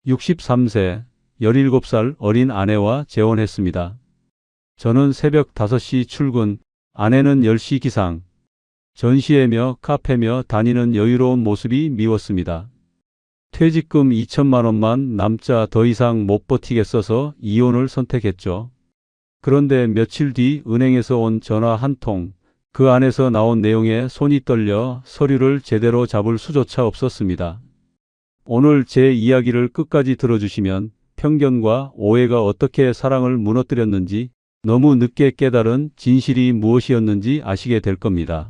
63세, 17살 어린 아내와 재혼했습니다. 저는 새벽 5시 출근, 아내는 10시 기상. 전시회며 카페며 다니는 여유로운 모습이 미웠습니다. 퇴직금 2천만 원만 남자 더 이상 못 버티겠어서 이혼을 선택했죠. 그런데 며칠 뒤 은행에서 온 전화 한 통, 그 안에서 나온 내용에 손이 떨려 서류를 제대로 잡을 수조차 없었습니다. 오늘 제 이야기를 끝까지 들어주시면 편견과 오해가 어떻게 사랑을 무너뜨렸는지, 너무 늦게 깨달은 진실이 무엇이었는지 아시게 될 겁니다.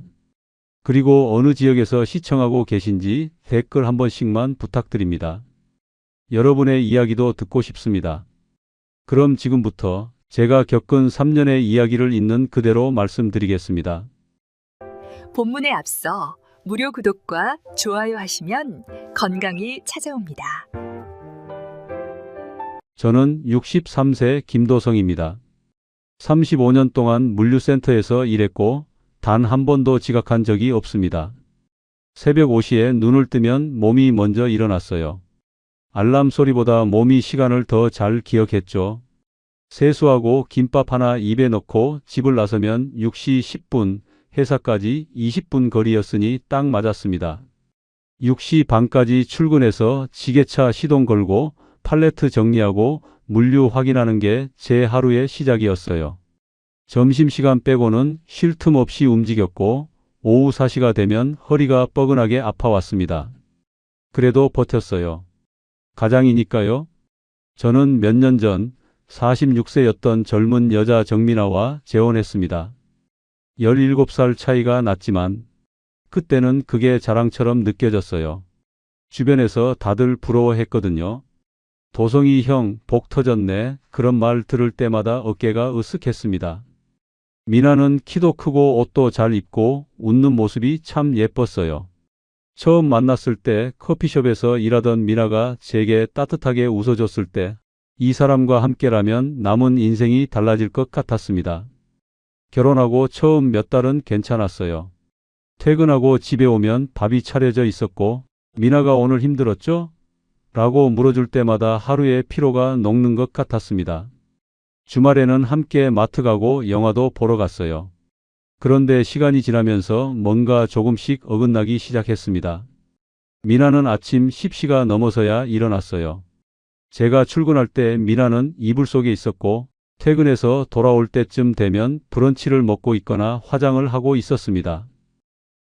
그리고 어느 지역에서 시청하고 계신지 댓글 한 번씩만 부탁드립니다. 여러분의 이야기도 듣고 싶습니다. 그럼 지금부터 제가 겪은 3년의 이야기를 있는 그대로 말씀드리겠습니다. 본문에 앞서 무료 구독과 좋아요 하시면 건강이 찾아옵니다. 저는 63세 김도성입니다. 35년 동안 물류센터에서 일했고 단 한 번도 지각한 적이 없습니다. 새벽 5시에 눈을 뜨면 몸이 먼저 일어났어요. 알람 소리보다 몸이 시간을 더 잘 기억했죠. 세수하고 김밥 하나 입에 넣고 집을 나서면 6시 10분, 회사까지 20분 거리였으니 딱 맞았습니다. 6시 반까지 출근해서 지게차 시동 걸고 팔레트 정리하고 물류 확인하는 게 제 하루의 시작이었어요. 점심시간 빼고는 쉴 틈 없이 움직였고 오후 4시가 되면 허리가 뻐근하게 아파왔습니다. 그래도 버텼어요. 가장이니까요. 저는 몇 년 전 46세였던 젊은 여자 정민아와 재혼했습니다. 17살 차이가 났지만 그때는 그게 자랑처럼 느껴졌어요. 주변에서 다들 부러워했거든요. 도성이 형, 복 터졌네. 그런 말 들을 때마다 어깨가 으쓱했습니다. 미나는 키도 크고 옷도 잘 입고 웃는 모습이 참 예뻤어요. 처음 만났을 때 커피숍에서 일하던 미나가 제게 따뜻하게 웃어줬을 때 이 사람과 함께라면 남은 인생이 달라질 것 같았습니다. 결혼하고 처음 몇 달은 괜찮았어요. 퇴근하고 집에 오면 밥이 차려져 있었고 미나가 오늘 힘들었죠? 라고 물어줄 때마다 하루의 피로가 녹는 것 같았습니다. 주말에는 함께 마트 가고 영화도 보러 갔어요. 그런데 시간이 지나면서 뭔가 조금씩 어긋나기 시작했습니다. 미나는 아침 10시가 넘어서야 일어났어요. 제가 출근할 때 미나는 이불 속에 있었고 퇴근해서 돌아올 때쯤 되면 브런치를 먹고 있거나 화장을 하고 있었습니다.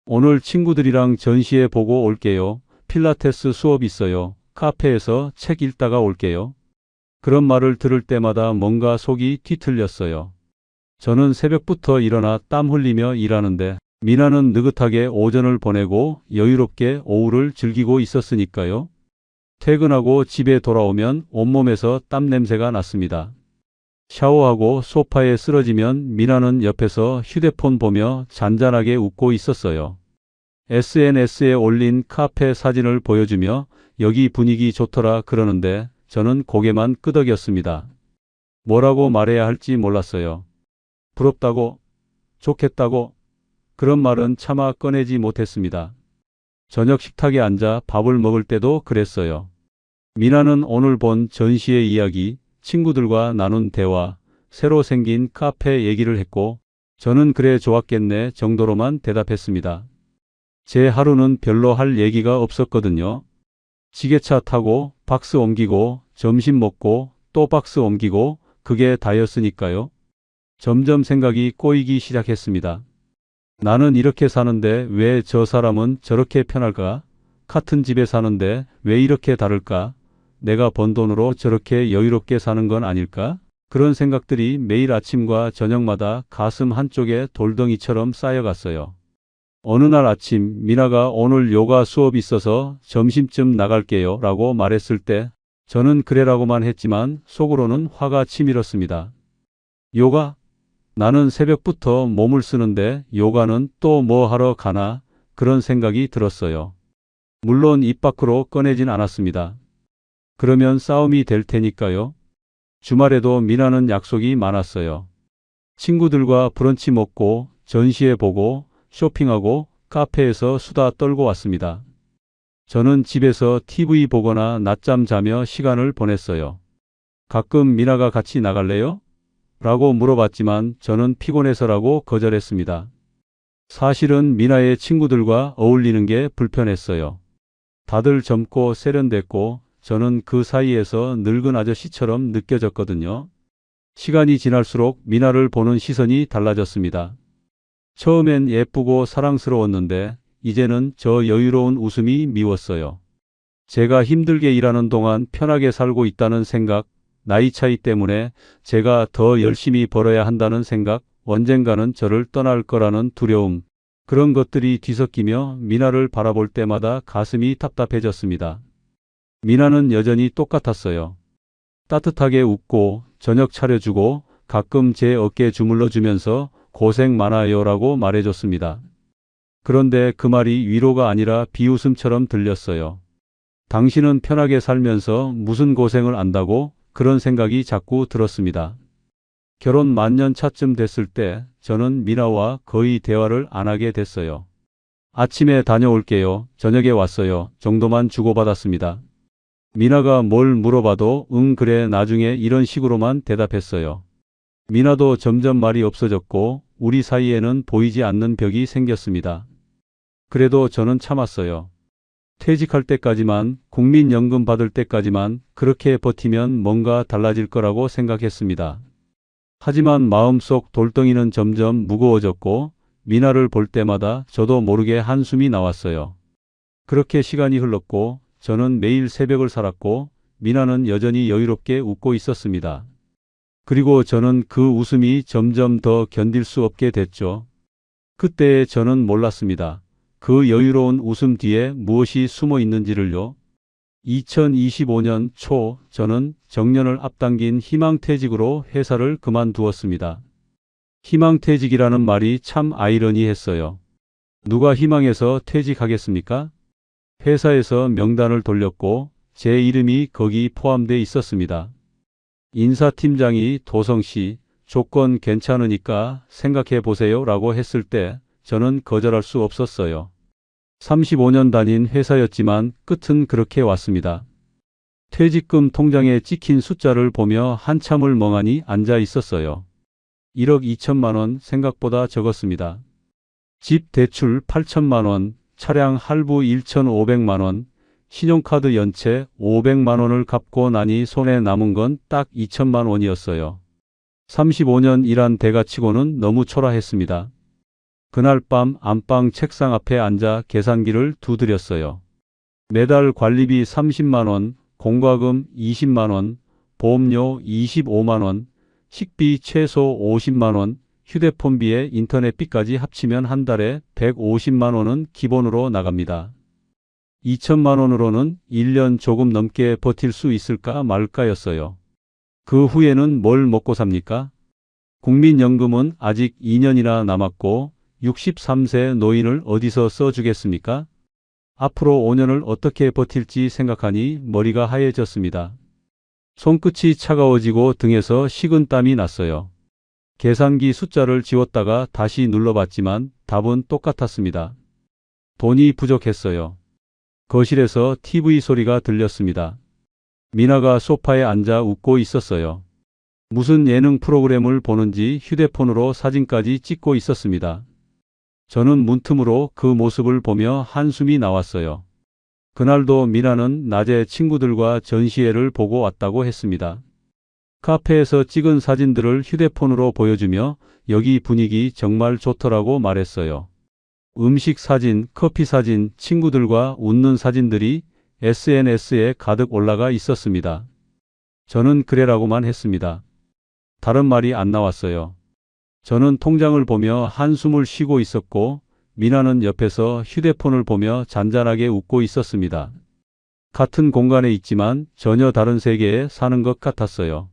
오늘 친구들이랑 전시회 보고 올게요. 필라테스 수업 있어요. 카페에서 책 읽다가 올게요. 그런 말을 들을 때마다 뭔가 속이 뒤틀렸어요. 저는 새벽부터 일어나 땀 흘리며 일하는데 미나는 느긋하게 오전을 보내고 여유롭게 오후를 즐기고 있었으니까요. 퇴근하고 집에 돌아오면 온몸에서 땀 냄새가 났습니다. 샤워하고 소파에 쓰러지면 미나는 옆에서 휴대폰 보며 잔잔하게 웃고 있었어요. SNS에 올린 카페 사진을 보여주며 여기 분위기 좋더라 그러는데 저는 고개만 끄덕였습니다. 뭐라고 말해야 할지 몰랐어요. 부럽다고, 좋겠다고, 그런 말은 차마 꺼내지 못했습니다. 저녁 식탁에 앉아 밥을 먹을 때도 그랬어요. 미나는 오늘 본 전시의 이야기, 친구들과 나눈 대화, 새로 생긴 카페 얘기를 했고 저는 그래 좋았겠네 정도로만 대답했습니다. 제 하루는 별로 할 얘기가 없었거든요. 지게차 타고 박스 옮기고 점심 먹고 또 박스 옮기고 그게 다였으니까요. 점점 생각이 꼬이기 시작했습니다. 나는 이렇게 사는데 왜 저 사람은 저렇게 편할까? 같은 집에 사는데 왜 이렇게 다를까? 내가 번 돈으로 저렇게 여유롭게 사는 건 아닐까? 그런 생각들이 매일 아침과 저녁마다 가슴 한쪽에 돌덩이처럼 쌓여갔어요. 어느 날 아침 미나가 오늘 요가 수업 있어서 점심쯤 나갈게요 라고 말했을 때 저는 그래라고만 했지만 속으로는 화가 치밀었습니다. 요가? 나는 새벽부터 몸을 쓰는데 요가는 또 뭐 하러 가나? 그런 생각이 들었어요. 물론 입 밖으로 꺼내진 않았습니다. 그러면 싸움이 될 테니까요. 주말에도 미나는 약속이 많았어요. 친구들과 브런치 먹고 전시회 보고 쇼핑하고 카페에서 수다 떨고 왔습니다. 저는 집에서 TV 보거나 낮잠 자며 시간을 보냈어요. 가끔 미나가 같이 나갈래요? 라고 물어봤지만 저는 피곤해서라고 거절했습니다. 사실은 미나의 친구들과 어울리는 게 불편했어요. 다들 젊고 세련됐고 저는 그 사이에서 늙은 아저씨처럼 느껴졌거든요. 시간이 지날수록 미나를 보는 시선이 달라졌습니다. 처음엔 예쁘고 사랑스러웠는데 이제는 저 여유로운 웃음이 미웠어요. 제가 힘들게 일하는 동안 편하게 살고 있다는 생각, 나이 차이 때문에 제가 더 열심히 벌어야 한다는 생각, 언젠가는 저를 떠날 거라는 두려움, 그런 것들이 뒤섞이며 미나를 바라볼 때마다 가슴이 답답해졌습니다. 미나는 여전히 똑같았어요. 따뜻하게 웃고 저녁 차려주고 가끔 제 어깨 주물러 주면서 고생 많아요라고 말해줬습니다. 그런데 그 말이 위로가 아니라 비웃음처럼 들렸어요. 당신은 편하게 살면서 무슨 고생을 안다고, 그런 생각이 자꾸 들었습니다. 결혼 만년 차쯤 됐을 때 저는 미나와 거의 대화를 안 하게 됐어요. 아침에 다녀올게요, 저녁에 왔어요 정도만 주고받았습니다. 미나가 뭘 물어봐도 응 그래 나중에 이런 식으로만 대답했어요. 미나도 점점 말이 없어졌고 우리 사이에는 보이지 않는 벽이 생겼습니다. 그래도 저는 참았어요. 퇴직할 때까지만, 국민연금 받을 때까지만 그렇게 버티면 뭔가 달라질 거라고 생각했습니다. 하지만 마음속 돌덩이는 점점 무거워졌고 미나를 볼 때마다 저도 모르게 한숨이 나왔어요. 그렇게 시간이 흘렀고 저는 매일 새벽을 살았고 미나는 여전히 여유롭게 웃고 있었습니다. 그리고 저는 그 웃음이 점점 더 견딜 수 없게 됐죠. 그때 저는 몰랐습니다. 그 여유로운 웃음 뒤에 무엇이 숨어 있는지를요. 2025년 초 저는 정년을 앞당긴 희망퇴직으로 회사를 그만두었습니다. 희망퇴직이라는 말이 참 아이러니했어요. 누가 희망해서 퇴직하겠습니까? 회사에서 명단을 돌렸고 제 이름이 거기 포함돼 있었습니다. 인사팀장이 도성 씨, 조건 괜찮으니까 생각해 보세요 라고 했을 때 저는 거절할 수 없었어요. 35년 다닌 회사였지만 끝은 그렇게 왔습니다. 퇴직금 통장에 찍힌 숫자를 보며 한참을 멍하니 앉아 있었어요. 1억 2천만 원 생각보다 적었습니다. 집 대출 8천만 원, 차량 할부 1,500만 원, 신용카드 연체 500만 원을 갚고 나니 손에 남은 건 딱 2천만 원이었어요. 35년 일한 대가치고는 너무 초라했습니다. 그날 밤 안방 책상 앞에 앉아 계산기를 두드렸어요. 매달 관리비 30만 원, 공과금 20만 원, 보험료 25만 원, 식비 최소 50만 원, 휴대폰비에 인터넷비까지 합치면 한 달에 150만 원은 기본으로 나갑니다. 2천만 원으로는 1년 조금 넘게 버틸 수 있을까 말까였어요. 그 후에는 뭘 먹고 삽니까? 국민연금은 아직 2년이나 남았고 63세 노인을 어디서 써주겠습니까? 앞으로 5년을 어떻게 버틸지 생각하니 머리가 하얘졌습니다. 손끝이 차가워지고 등에서 식은땀이 났어요. 계산기 숫자를 지웠다가 다시 눌러봤지만 답은 똑같았습니다. 돈이 부족했어요. 거실에서 TV 소리가 들렸습니다. 미나가 소파에 앉아 웃고 있었어요. 무슨 예능 프로그램을 보는지 휴대폰으로 사진까지 찍고 있었습니다. 저는 문틈으로 그 모습을 보며 한숨이 나왔어요. 그날도 미나는 낮에 친구들과 전시회를 보고 왔다고 했습니다. 카페에서 찍은 사진들을 휴대폰으로 보여주며 여기 분위기 정말 좋더라고 말했어요. 음식 사진, 커피 사진, 친구들과 웃는 사진들이 SNS에 가득 올라가 있었습니다. 저는 그래라고만 했습니다. 다른 말이 안 나왔어요. 저는 통장을 보며 한숨을 쉬고 있었고 미나는 옆에서 휴대폰을 보며 잔잔하게 웃고 있었습니다. 같은 공간에 있지만 전혀 다른 세계에 사는 것 같았어요.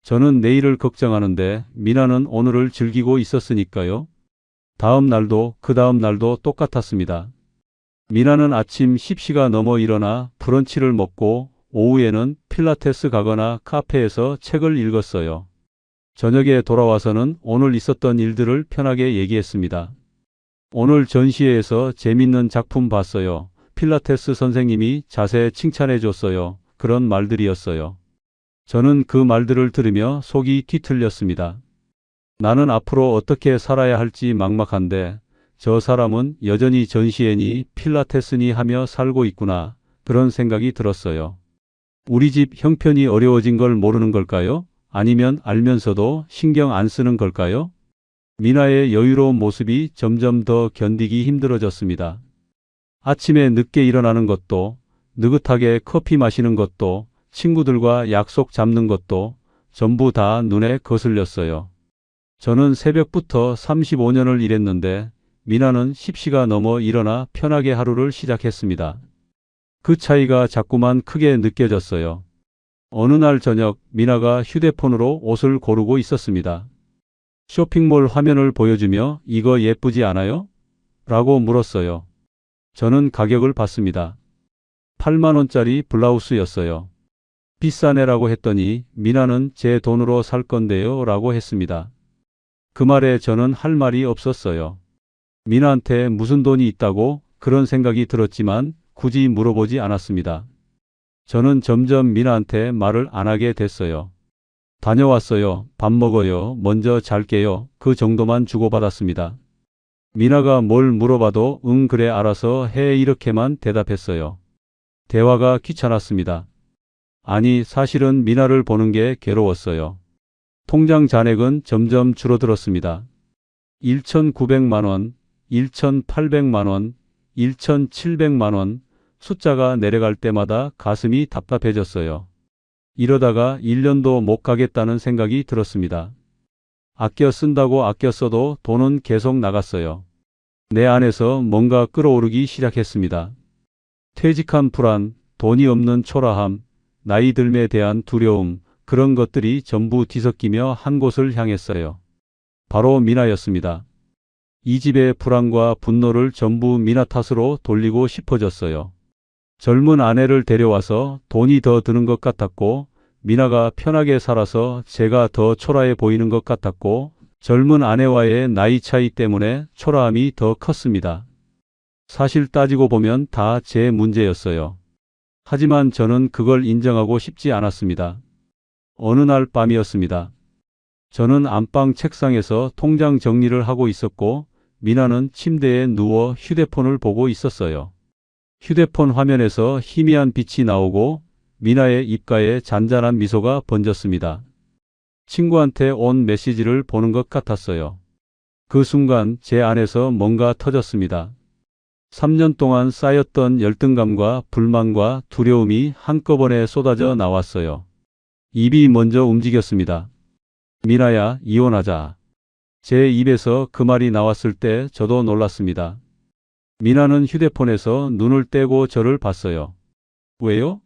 저는 내일을 걱정하는데 미나는 오늘을 즐기고 있었으니까요. 다음 날도 그 다음 날도 똑같았습니다. 미나는 아침 10시가 넘어 일어나 브런치를 먹고 오후에는 필라테스 가거나 카페에서 책을 읽었어요. 저녁에 돌아와서는 오늘 있었던 일들을 편하게 얘기했습니다. 오늘 전시회에서 재밌는 작품 봤어요. 필라테스 선생님이 자세 칭찬해 줬어요. 그런 말들이었어요. 저는 그 말들을 들으며 속이 뒤틀렸습니다. 나는 앞으로 어떻게 살아야 할지 막막한데 저 사람은 여전히 전시회니 필라테스니 하며 살고 있구나. 그런 생각이 들었어요. 우리 집 형편이 어려워진 걸 모르는 걸까요? 아니면 알면서도 신경 안 쓰는 걸까요? 미나의 여유로운 모습이 점점 더 견디기 힘들어졌습니다. 아침에 늦게 일어나는 것도, 느긋하게 커피 마시는 것도, 친구들과 약속 잡는 것도 전부 다 눈에 거슬렸어요. 저는 새벽부터 35년을 일했는데 미나는 10시가 넘어 일어나 편하게 하루를 시작했습니다. 그 차이가 자꾸만 크게 느껴졌어요. 어느 날 저녁 미나가 휴대폰으로 옷을 고르고 있었습니다. 쇼핑몰 화면을 보여주며 이거 예쁘지 않아요? 라고 물었어요. 저는 가격을 봤습니다. 8만 원짜리 블라우스였어요. 비싸네라고 했더니 미나는 제 돈으로 살 건데요 라고 했습니다. 그 말에 저는 할 말이 없었어요. 미나한테 무슨 돈이 있다고 그런 생각이 들었지만 굳이 물어보지 않았습니다. 저는 점점 미나한테 말을 안 하게 됐어요. 다녀왔어요. 밥 먹어요. 먼저 잘게요. 그 정도만 주고받았습니다. 미나가 뭘 물어봐도 응 그래 알아서 해 이렇게만 대답했어요. 대화가 귀찮았습니다. 아니 사실은 미나를 보는 게 괴로웠어요. 통장 잔액은 점점 줄어들었습니다. 1,900만 원, 1,800만 원, 1,700만 원 숫자가 내려갈 때마다 가슴이 답답해졌어요. 이러다가 1년도 못 가겠다는 생각이 들었습니다. 아껴 쓴다고 아껴 써도 돈은 계속 나갔어요. 내 안에서 뭔가 끓어오르기 시작했습니다. 퇴직한 불안, 돈이 없는 초라함, 나이 들음에 대한 두려움, 그런 것들이 전부 뒤섞이며 한 곳을 향했어요. 바로 미나였습니다. 이 집의 불안과 분노를 전부 미나 탓으로 돌리고 싶어졌어요. 젊은 아내를 데려와서 돈이 더 드는 것 같았고 미나가 편하게 살아서 제가 더 초라해 보이는 것 같았고 젊은 아내와의 나이 차이 때문에 초라함이 더 컸습니다. 사실 따지고 보면 다 제 문제였어요. 하지만 저는 그걸 인정하고 싶지 않았습니다. 어느 날 밤이었습니다. 저는 안방 책상에서 통장 정리를 하고 있었고 미나는 침대에 누워 휴대폰을 보고 있었어요. 휴대폰 화면에서 희미한 빛이 나오고 미나의 입가에 잔잔한 미소가 번졌습니다. 친구한테 온 메시지를 보는 것 같았어요. 그 순간 제 안에서 뭔가 터졌습니다. 3년 동안 쌓였던 열등감과 불만과 두려움이 한꺼번에 쏟아져 나왔어요. 입이 먼저 움직였습니다. 미나야, 이혼하자. 제 입에서 그 말이 나왔을 때 저도 놀랐습니다. 미나는 휴대폰에서 눈을 떼고 저를 봤어요. 왜요?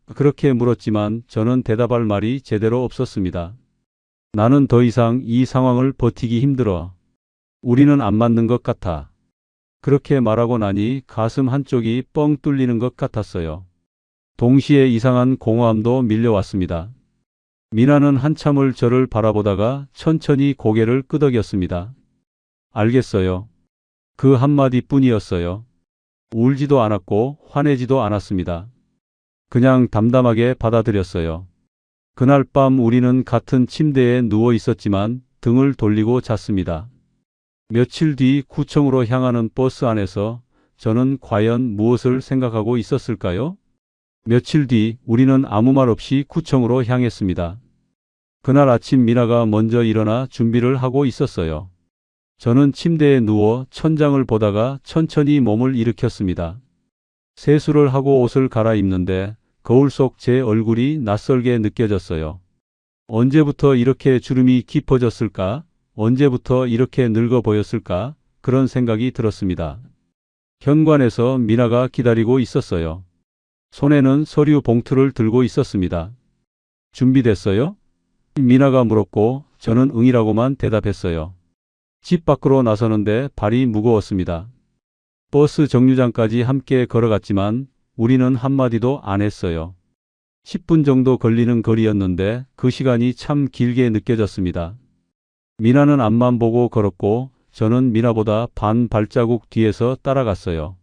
그렇게 물었지만 저는 대답할 말이 제대로 없었습니다. 나는 더 이상 이 상황을 버티기 힘들어. 우리는 안 맞는 것 같아. 그렇게 말하고 나니 가슴 한쪽이 뻥 뚫리는 것 같았어요. 동시에 이상한 공허함도 밀려왔습니다. 미나는 한참을 저를 바라보다가 천천히 고개를 끄덕였습니다. 알겠어요. 그 한마디뿐이었어요. 울지도 않았고 화내지도 않았습니다. 그냥 담담하게 받아들였어요. 그날 밤 우리는 같은 침대에 누워 있었지만 등을 돌리고 잤습니다. 며칠 뒤 구청으로 향하는 버스 안에서 저는 과연 무엇을 생각하고 있었을까요? 며칠 뒤 우리는 아무 말 없이 구청으로 향했습니다. 그날 아침 미나가 먼저 일어나 준비를 하고 있었어요. 저는 침대에 누워 천장을 보다가 천천히 몸을 일으켰습니다. 세수를 하고 옷을 갈아입는데 거울 속 제 얼굴이 낯설게 느껴졌어요. 언제부터 이렇게 주름이 깊어졌을까? 언제부터 이렇게 늙어 보였을까? 그런 생각이 들었습니다. 현관에서 미나가 기다리고 있었어요. 손에는 서류 봉투를 들고 있었습니다. 준비됐어요? 미나가 물었고 저는 응이라고만 대답했어요. 집 밖으로 나서는데 발이 무거웠습니다. 버스 정류장까지 함께 걸어갔지만 우리는 한마디도 안 했어요. 10분 정도 걸리는 거리였는데 그 시간이 참 길게 느껴졌습니다. 미나는 앞만 보고 걸었고 저는 미나보다 반 발자국 뒤에서 따라갔어요.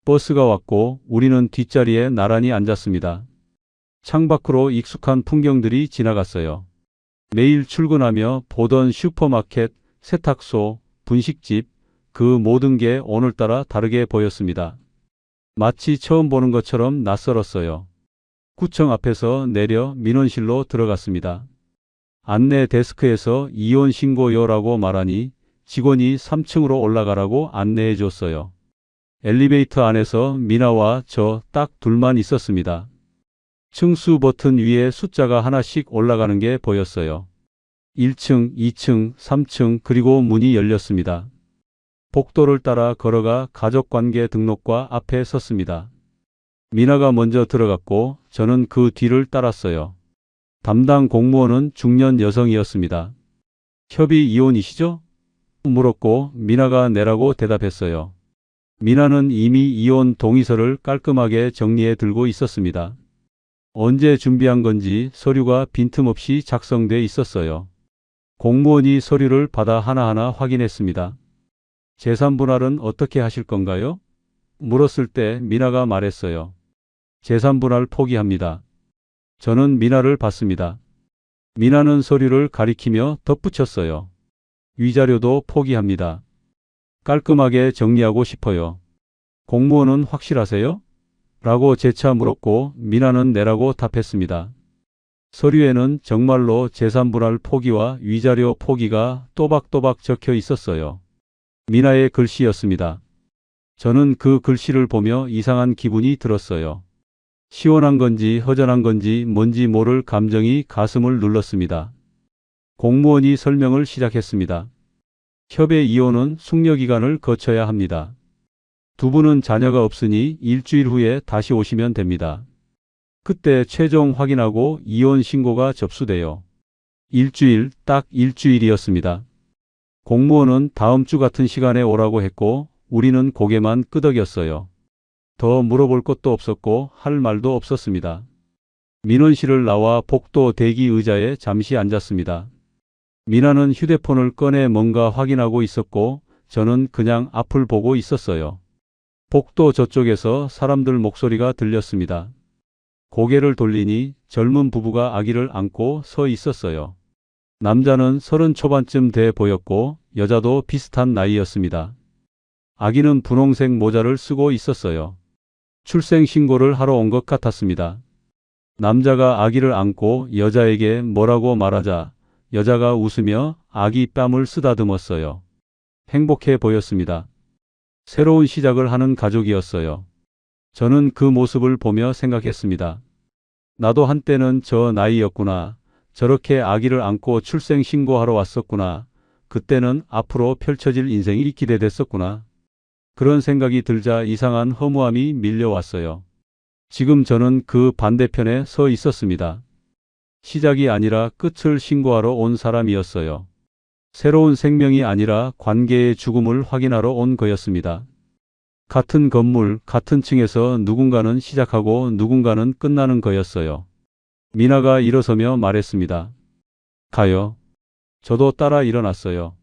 버스가 왔고 우리는 뒷자리에 나란히 앉았습니다. 창밖으로 익숙한 풍경들이 지나갔어요. 매일 출근하며 보던 슈퍼마켓, 세탁소, 분식집, 그 모든 게 오늘따라 다르게 보였습니다. 마치 처음 보는 것처럼 낯설었어요. 구청 앞에서 내려 민원실로 들어갔습니다. 안내 데스크에서 이혼 신고요라고 말하니 직원이 3층으로 올라가라고 안내해 줬어요. 엘리베이터 안에서 미나와 저 딱 둘만 있었습니다. 층수 버튼 위에 숫자가 하나씩 올라가는 게 보였어요. 1층, 2층, 3층, 그리고 문이 열렸습니다. 복도를 따라 걸어가 가족관계 등록과 앞에 섰습니다. 미나가 먼저 들어갔고 저는 그 뒤를 따랐어요. 담당 공무원은 중년 여성이었습니다. 협의 이혼이시죠? 물었고 미나가 네라고 대답했어요. 미나는 이미 이혼 동의서를 깔끔하게 정리해 들고 있었습니다. 언제 준비한 건지 서류가 빈틈없이 작성돼 있었어요. 공무원이 서류를 받아 하나하나 확인했습니다. 재산 분할은 어떻게 하실 건가요? 물었을 때 미나가 말했어요. 재산 분할 포기합니다. 저는 미나를 봤습니다. 미나는 서류를 가리키며 덧붙였어요. 위자료도 포기합니다. 깔끔하게 정리하고 싶어요. 공무원은 확실하세요? 라고 재차 물었고 미나는 네라고 답했습니다. 서류에는 정말로 재산 분할 포기와 위자료 포기가 또박또박 적혀 있었어요. 미나의 글씨였습니다. 저는 그 글씨를 보며 이상한 기분이 들었어요. 시원한 건지 허전한 건지 뭔지 모를 감정이 가슴을 눌렀습니다. 공무원이 설명을 시작했습니다. 협의 이혼은 숙려기간을 거쳐야 합니다. 두 분은 자녀가 없으니 일주일 후에 다시 오시면 됩니다. 그때 최종 확인하고 이혼 신고가 접수돼요. 일주일, 딱 일주일이었습니다. 공무원은 다음 주 같은 시간에 오라고 했고 우리는 고개만 끄덕였어요. 더 물어볼 것도 없었고 할 말도 없었습니다. 민원실을 나와 복도 대기 의자에 잠시 앉았습니다. 미나는 휴대폰을 꺼내 뭔가 확인하고 있었고 저는 그냥 앞을 보고 있었어요. 복도 저쪽에서 사람들 목소리가 들렸습니다. 고개를 돌리니 젊은 부부가 아기를 안고 서 있었어요. 남자는 30 초반쯤 돼 보였고 여자도 비슷한 나이였습니다. 아기는 분홍색 모자를 쓰고 있었어요. 출생 신고를 하러 온 것 같았습니다. 남자가 아기를 안고 여자에게 뭐라고 말하자 여자가 웃으며 아기 뺨을 쓰다듬었어요. 행복해 보였습니다. 새로운 시작을 하는 가족이었어요. 저는 그 모습을 보며 생각했습니다. 나도 한때는 저 나이였구나. 저렇게 아기를 안고 출생 신고하러 왔었구나. 그때는 앞으로 펼쳐질 인생이 기대됐었구나. 그런 생각이 들자 이상한 허무함이 밀려왔어요. 지금 저는 그 반대편에 서 있었습니다. 시작이 아니라 끝을 신고하러 온 사람이었어요. 새로운 생명이 아니라 관계의 죽음을 확인하러 온 거였습니다. 같은 건물, 같은 층에서 누군가는 시작하고 누군가는 끝나는 거였어요. 미나가 일어서며 말했습니다. 가요. 저도 따라 일어났어요.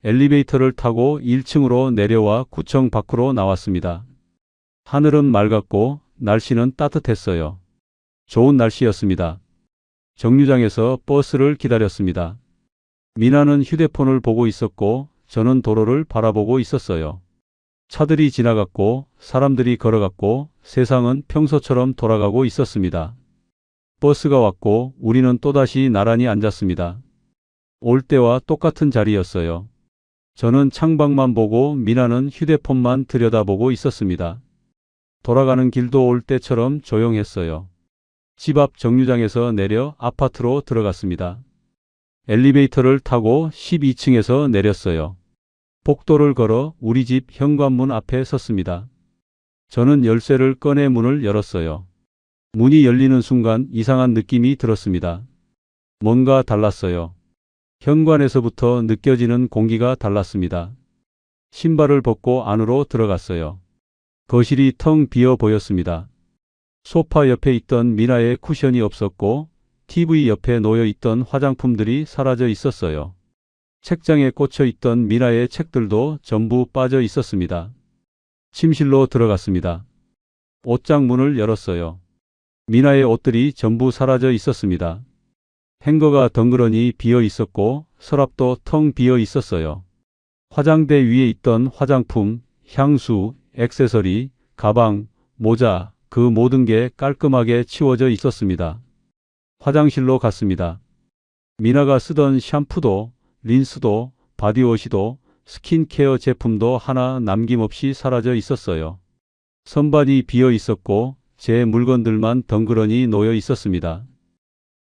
엘리베이터를 타고 1층으로 내려와 구청 밖으로 나왔습니다. 하늘은 맑았고 날씨는 따뜻했어요. 좋은 날씨였습니다. 정류장에서 버스를 기다렸습니다. 미나는 휴대폰을 보고 있었고 저는 도로를 바라보고 있었어요. 차들이 지나갔고 사람들이 걸어갔고 세상은 평소처럼 돌아가고 있었습니다. 버스가 왔고 우리는 또다시 나란히 앉았습니다. 올 때와 똑같은 자리였어요. 저는 창밖만 보고 미나는 휴대폰만 들여다보고 있었습니다. 돌아가는 길도 올 때처럼 조용했어요. 집 앞 정류장에서 내려 아파트로 들어갔습니다. 엘리베이터를 타고 12층에서 내렸어요. 복도를 걸어 우리 집 현관문 앞에 섰습니다. 저는 열쇠를 꺼내 문을 열었어요. 문이 열리는 순간 이상한 느낌이 들었습니다. 뭔가 달랐어요. 현관에서부터 느껴지는 공기가 달랐습니다. 신발을 벗고 안으로 들어갔어요. 거실이 텅 비어 보였습니다. 소파 옆에 있던 미나의 쿠션이 없었고 TV 옆에 놓여 있던 화장품들이 사라져 있었어요. 책장에 꽂혀 있던 미나의 책들도 전부 빠져 있었습니다. 침실로 들어갔습니다. 옷장 문을 열었어요. 미나의 옷들이 전부 사라져 있었습니다. 행거가 덩그러니 비어 있었고 서랍도 텅 비어 있었어요. 화장대 위에 있던 화장품, 향수, 액세서리, 가방, 모자, 그 모든 게 깔끔하게 치워져 있었습니다. 화장실로 갔습니다. 미나가 쓰던 샴푸도, 린스도, 바디워시도, 스킨케어 제품도 하나 남김없이 사라져 있었어요. 선반이 비어 있었고 제 물건들만 덩그러니 놓여 있었습니다.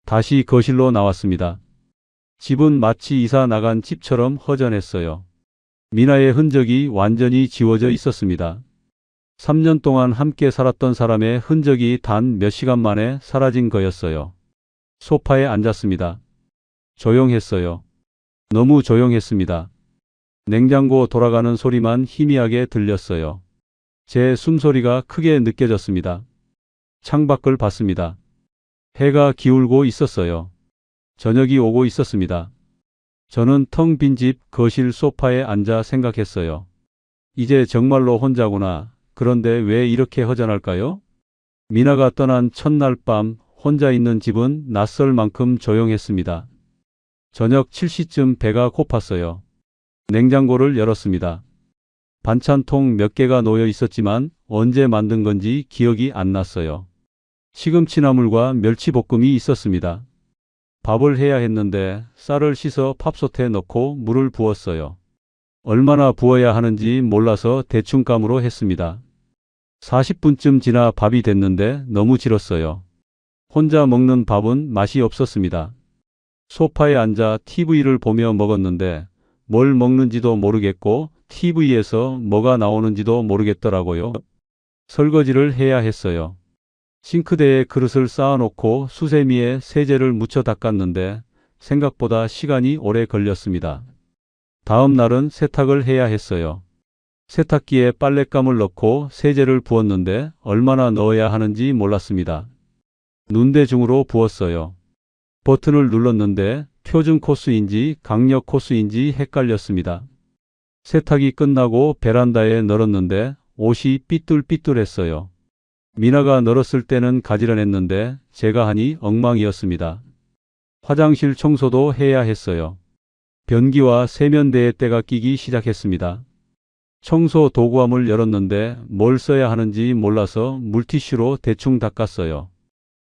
다시 거실로 나왔습니다. 집은 마치 이사 나간 집처럼 허전했어요. 미나의 흔적이 완전히 지워져 있었습니다. 3년 동안 함께 살았던 사람의 흔적이 단 몇 시간 만에 사라진 거였어요. 소파에 앉았습니다. 조용했어요. 너무 조용했습니다. 냉장고 돌아가는 소리만 희미하게 들렸어요. 제 숨소리가 크게 느껴졌습니다. 창밖을 봤습니다. 해가 기울고 있었어요. 저녁이 오고 있었습니다. 저는 텅 빈 집 거실 소파에 앉아 생각했어요. 이제 정말로 혼자구나. 그런데 왜 이렇게 허전할까요? 미나가 떠난 첫날 밤 혼자 있는 집은 낯설 만큼 조용했습니다. 저녁 7시쯤 배가 고팠어요. 냉장고를 열었습니다. 반찬통 몇 개가 놓여 있었지만 언제 만든 건지 기억이 안 났어요. 시금치나물과 멸치볶음이 있었습니다. 밥을 해야 했는데 쌀을 씻어 밥솥에 넣고 물을 부었어요. 얼마나 부어야 하는지 몰라서 대충감으로 했습니다. 40분쯤 지나 밥이 됐는데 너무 질었어요. 혼자 먹는 밥은 맛이 없었습니다. 소파에 앉아 TV를 보며 먹었는데 뭘 먹는지도 모르겠고 TV에서 뭐가 나오는지도 모르겠더라고요. 설거지를 해야 했어요. 싱크대에 그릇을 쌓아놓고 수세미에 세제를 묻혀 닦았는데 생각보다 시간이 오래 걸렸습니다. 다음 날은 세탁을 해야 했어요. 세탁기에 빨랫감을 넣고 세제를 부었는데 얼마나 넣어야 하는지 몰랐습니다. 눈대중으로 부었어요. 버튼을 눌렀는데 표준 코스인지 강력 코스인지 헷갈렸습니다. 세탁이 끝나고 베란다에 널었는데 옷이 삐뚤삐뚤했어요. 미나가 널었을 때는 가지런했는데 제가 하니 엉망이었습니다. 화장실 청소도 해야 했어요. 변기와 세면대에 때가 끼기 시작했습니다. 청소 도구함을 열었는데 뭘 써야 하는지 몰라서 물티슈로 대충 닦았어요.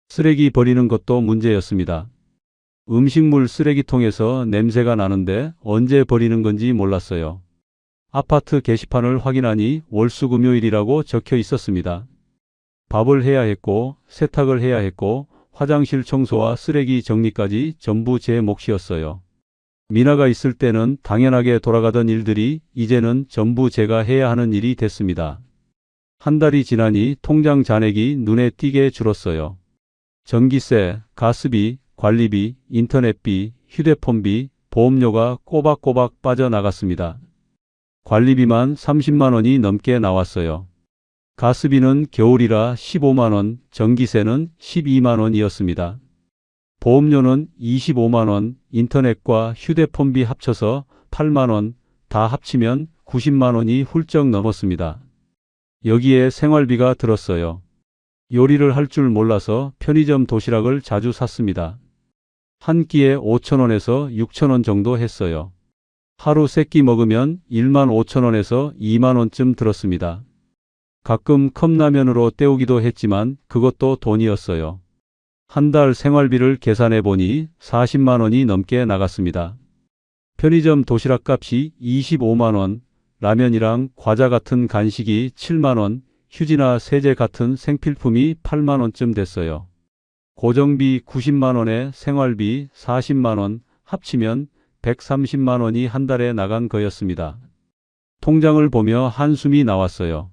쓰레기 버리는 것도 문제였습니다. 음식물 쓰레기통에서 냄새가 나는데 언제 버리는 건지 몰랐어요. 아파트 게시판을 확인하니 월수금요일이라고 적혀 있었습니다. 밥을 해야 했고 세탁을 해야 했고 화장실 청소와 쓰레기 정리까지 전부 제 몫이었어요. 미나가 있을 때는 당연하게 돌아가던 일들이 이제는 전부 제가 해야 하는 일이 됐습니다. 한 달이 지나니 통장 잔액이 눈에 띄게 줄었어요. 전기세, 가스비, 관리비, 인터넷비, 휴대폰비, 보험료가 꼬박꼬박 빠져나갔습니다. 관리비만 30만 원이 넘게 나왔어요. 가스비는 겨울이라 15만 원, 전기세는 12만 원이었습니다. 보험료는 25만 원, 인터넷과 휴대폰비 합쳐서 8만 원, 다 합치면 90만 원이 훌쩍 넘었습니다. 여기에 생활비가 들었어요. 요리를 할 줄 몰라서 편의점 도시락을 자주 샀습니다. 한 끼에 5천 원에서 6천 원 정도 했어요. 하루 3끼 먹으면 1만 5천 원에서 2만 원쯤 들었습니다. 가끔 컵라면으로 때우기도 했지만 그것도 돈이었어요. 한 달 생활비를 계산해 보니 40만 원이 넘게 나갔습니다. 편의점 도시락 값이 25만 원, 라면이랑 과자 같은 간식이 7만 원, 휴지나 세제 같은 생필품이 8만 원쯤 됐어요. 고정비 90만 원에 생활비 40만 원 합치면 130만 원이 한 달에 나간 거였습니다. 통장을 보며 한숨이 나왔어요.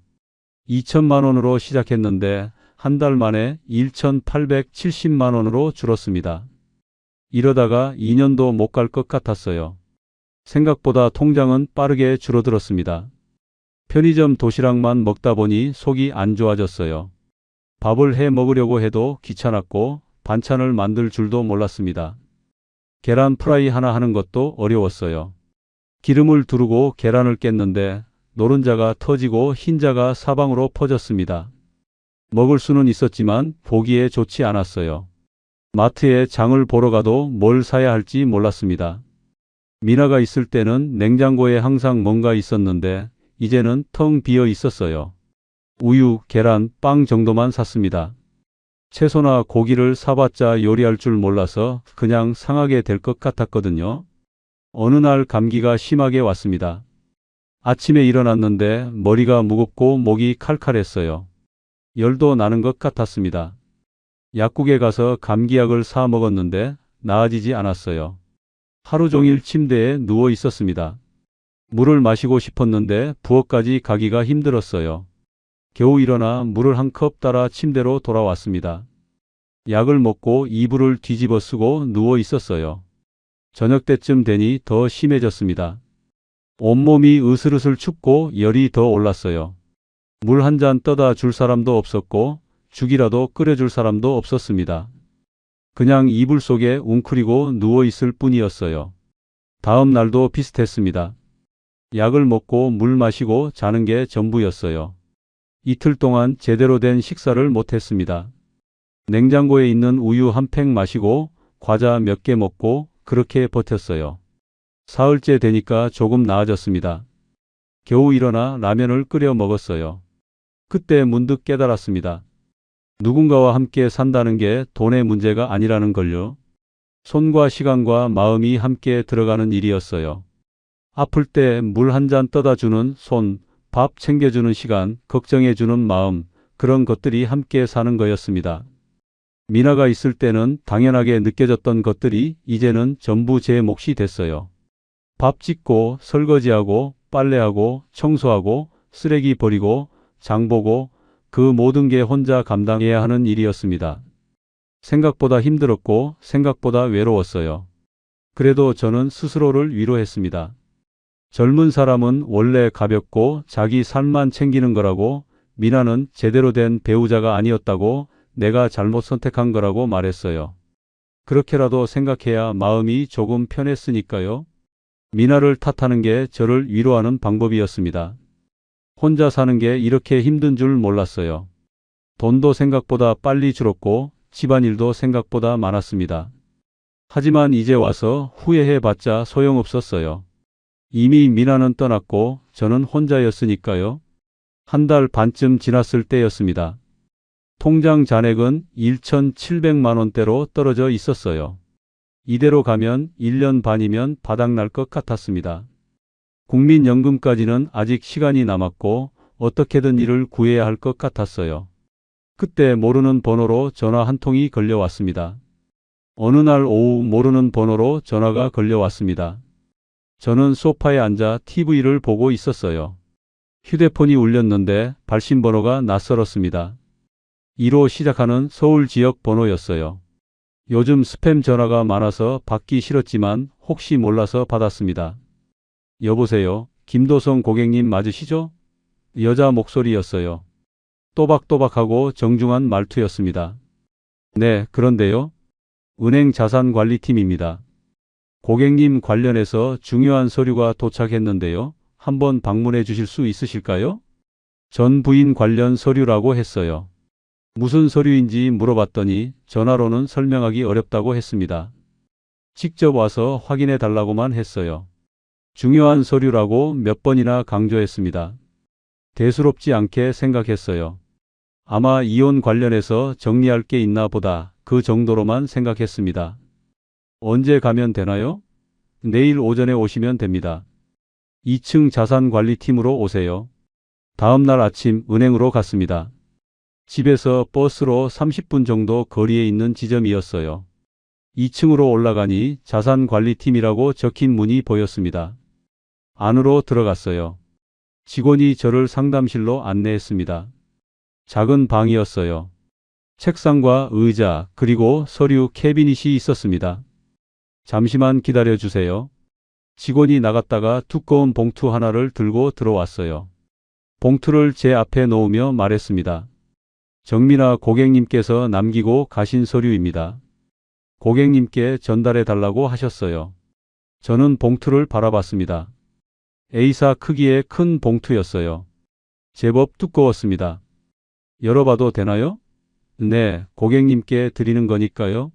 2천만 원으로 시작했는데 한 달 만에 1,870만 원으로 줄었습니다. 이러다가 2년도 못 갈 것 같았어요. 생각보다 통장은 빠르게 줄어들었습니다. 편의점 도시락만 먹다 보니 속이 안 좋아졌어요. 밥을 해 먹으려고 해도 귀찮았고 반찬을 만들 줄도 몰랐습니다. 계란 프라이 하나 하는 것도 어려웠어요. 기름을 두르고 계란을 깼는데 노른자가 터지고 흰자가 사방으로 퍼졌습니다. 먹을 수는 있었지만 보기에 좋지 않았어요. 마트에 장을 보러 가도 뭘 사야 할지 몰랐습니다. 미나가 있을 때는 냉장고에 항상 뭔가 있었는데 이제는 텅 비어 있었어요. 우유, 계란, 빵 정도만 샀습니다. 채소나 고기를 사봤자 요리할 줄 몰라서 그냥 상하게 될 것 같았거든요. 어느 날 감기가 심하게 왔습니다. 아침에 일어났는데 머리가 무겁고 목이 칼칼했어요. 열도 나는 것 같았습니다. 약국에 가서 감기약을 사 먹었는데 나아지지 않았어요. 하루 종일 침대에 누워 있었습니다. 물을 마시고 싶었는데 부엌까지 가기가 힘들었어요. 겨우 일어나 물을 한 컵 따라 침대로 돌아왔습니다. 약을 먹고 이불을 뒤집어 쓰고 누워 있었어요. 저녁 때쯤 되니 더 심해졌습니다. 온몸이 으슬으슬 춥고 열이 더 올랐어요. 물 한 잔 떠다 줄 사람도 없었고 죽이라도 끓여줄 사람도 없었습니다. 그냥 이불 속에 웅크리고 누워 있을 뿐이었어요. 다음 날도 비슷했습니다. 약을 먹고 물 마시고 자는 게 전부였어요. 이틀 동안 제대로 된 식사를 못했습니다. 냉장고에 있는 우유 한 팩 마시고 과자 몇 개 먹고 그렇게 버텼어요. 사흘째 되니까 조금 나아졌습니다. 겨우 일어나 라면을 끓여 먹었어요. 그때 문득 깨달았습니다. 누군가와 함께 산다는 게 돈의 문제가 아니라는 걸요. 손과 시간과 마음이 함께 들어가는 일이었어요. 아플 때 물 한 잔 떠다 주는 손, 밥 챙겨주는 시간, 걱정해주는 마음, 그런 것들이 함께 사는 거였습니다. 미나가 있을 때는 당연하게 느껴졌던 것들이 이제는 전부 제 몫이 됐어요. 밥 짓고 설거지하고 빨래하고 청소하고 쓰레기 버리고 장 보고 그 모든 게 혼자 감당해야 하는 일이었습니다. 생각보다 힘들었고 생각보다 외로웠어요. 그래도 저는 스스로를 위로했습니다. 젊은 사람은 원래 가볍고 자기 삶만 챙기는 거라고, 미나는 제대로 된 배우자가 아니었다고, 내가 잘못 선택한 거라고 말했어요. 그렇게라도 생각해야 마음이 조금 편했으니까요. 미나를 탓하는 게 저를 위로하는 방법이었습니다. 혼자 사는 게 이렇게 힘든 줄 몰랐어요. 돈도 생각보다 빨리 줄었고 집안일도 생각보다 많았습니다. 하지만 이제 와서 후회해봤자 소용없었어요. 이미 미나는 떠났고 저는 혼자였으니까요. 한 달 반쯤 지났을 때였습니다. 통장 잔액은 1,700만 원대로 떨어져 있었어요. 이대로 가면 1년 반이면 바닥날 것 같았습니다. 국민연금까지는 아직 시간이 남았고 어떻게든 일을 구해야 할 것 같았어요. 그때 모르는 번호로 전화 한 통이 걸려왔습니다. 어느 날 오후 모르는 번호로 전화가 걸려왔습니다. 저는 소파에 앉아 TV를 보고 있었어요. 휴대폰이 울렸는데 발신번호가 낯설었습니다. 2로 시작하는 서울 지역 번호였어요. 요즘 스팸 전화가 많아서 받기 싫었지만 혹시 몰라서 받았습니다. 여보세요, 김도성 고객님 맞으시죠? 여자 목소리였어요. 또박또박하고 정중한 말투였습니다. 네, 그런데요. 은행 자산관리팀입니다. 고객님 관련해서 중요한 서류가 도착했는데요. 한번 방문해 주실 수 있으실까요? 전 부인 관련 서류라고 했어요. 무슨 서류인지 물어봤더니 전화로는 설명하기 어렵다고 했습니다. 직접 와서 확인해 달라고만 했어요. 중요한 서류라고 몇 번이나 강조했습니다. 대수롭지 않게 생각했어요. 아마 이혼 관련해서 정리할 게 있나 보다, 그 정도로만 생각했습니다. 언제 가면 되나요? 내일 오전에 오시면 됩니다. 2층 자산관리팀으로 오세요. 다음 날 아침 은행으로 갔습니다. 집에서 버스로 30분 정도 거리에 있는 지점이었어요. 2층으로 올라가니 자산관리팀이라고 적힌 문이 보였습니다. 안으로 들어갔어요. 직원이 저를 상담실로 안내했습니다. 작은 방이었어요. 책상과 의자 그리고 서류 캐비닛이 있었습니다. 잠시만 기다려 주세요. 직원이 나갔다가 두꺼운 봉투 하나를 들고 들어왔어요. 봉투를 제 앞에 놓으며 말했습니다. 정민아 고객님께서 남기고 가신 서류입니다. 고객님께 전달해 달라고 하셨어요. 저는 봉투를 바라봤습니다. A사 크기의 큰 봉투였어요. 제법 두꺼웠습니다. 열어봐도 되나요? 네, 고객님께 드리는 거니까요.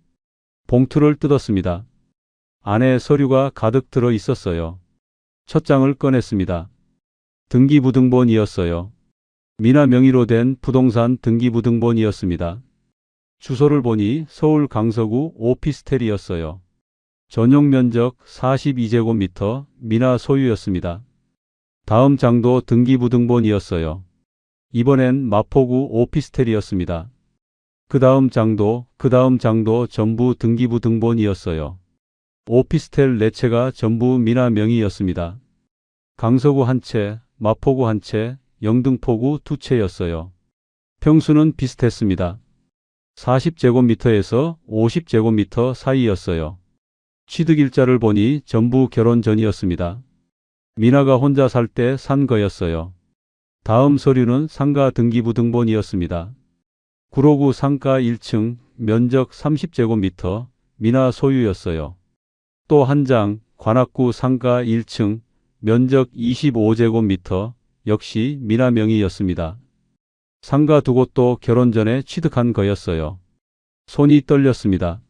봉투를 뜯었습니다. 안에 서류가 가득 들어 있었어요. 첫 장을 꺼냈습니다. 등기부등본이었어요. 미나 명의로 된 부동산 등기부등본이었습니다. 주소를 보니 서울 강서구 오피스텔이었어요. 전용 면적 42제곱미터 미나 소유였습니다. 다음 장도 등기부등본이었어요. 이번엔 마포구 오피스텔이었습니다. 그 다음 장도 전부 등기부등본이었어요. 오피스텔 4채가 전부 미나 명의였습니다. 강서구 1채, 마포구 1채, 영등포구 2채였어요. 평수는 비슷했습니다. 40제곱미터에서 50제곱미터 사이였어요. 취득일자를 보니 전부 결혼 전이었습니다. 미나가 혼자 살 때 산 거였어요. 다음 서류는 상가 등기부등본이었습니다. 구로구 상가 1층, 면적 30제곱미터, 미나 소유였어요. 또 한 장, 관악구 상가 1층, 면적 25제곱미터, 역시 미나 명의였습니다. 상가 두 곳도 결혼 전에 취득한 거였어요. 손이 떨렸습니다.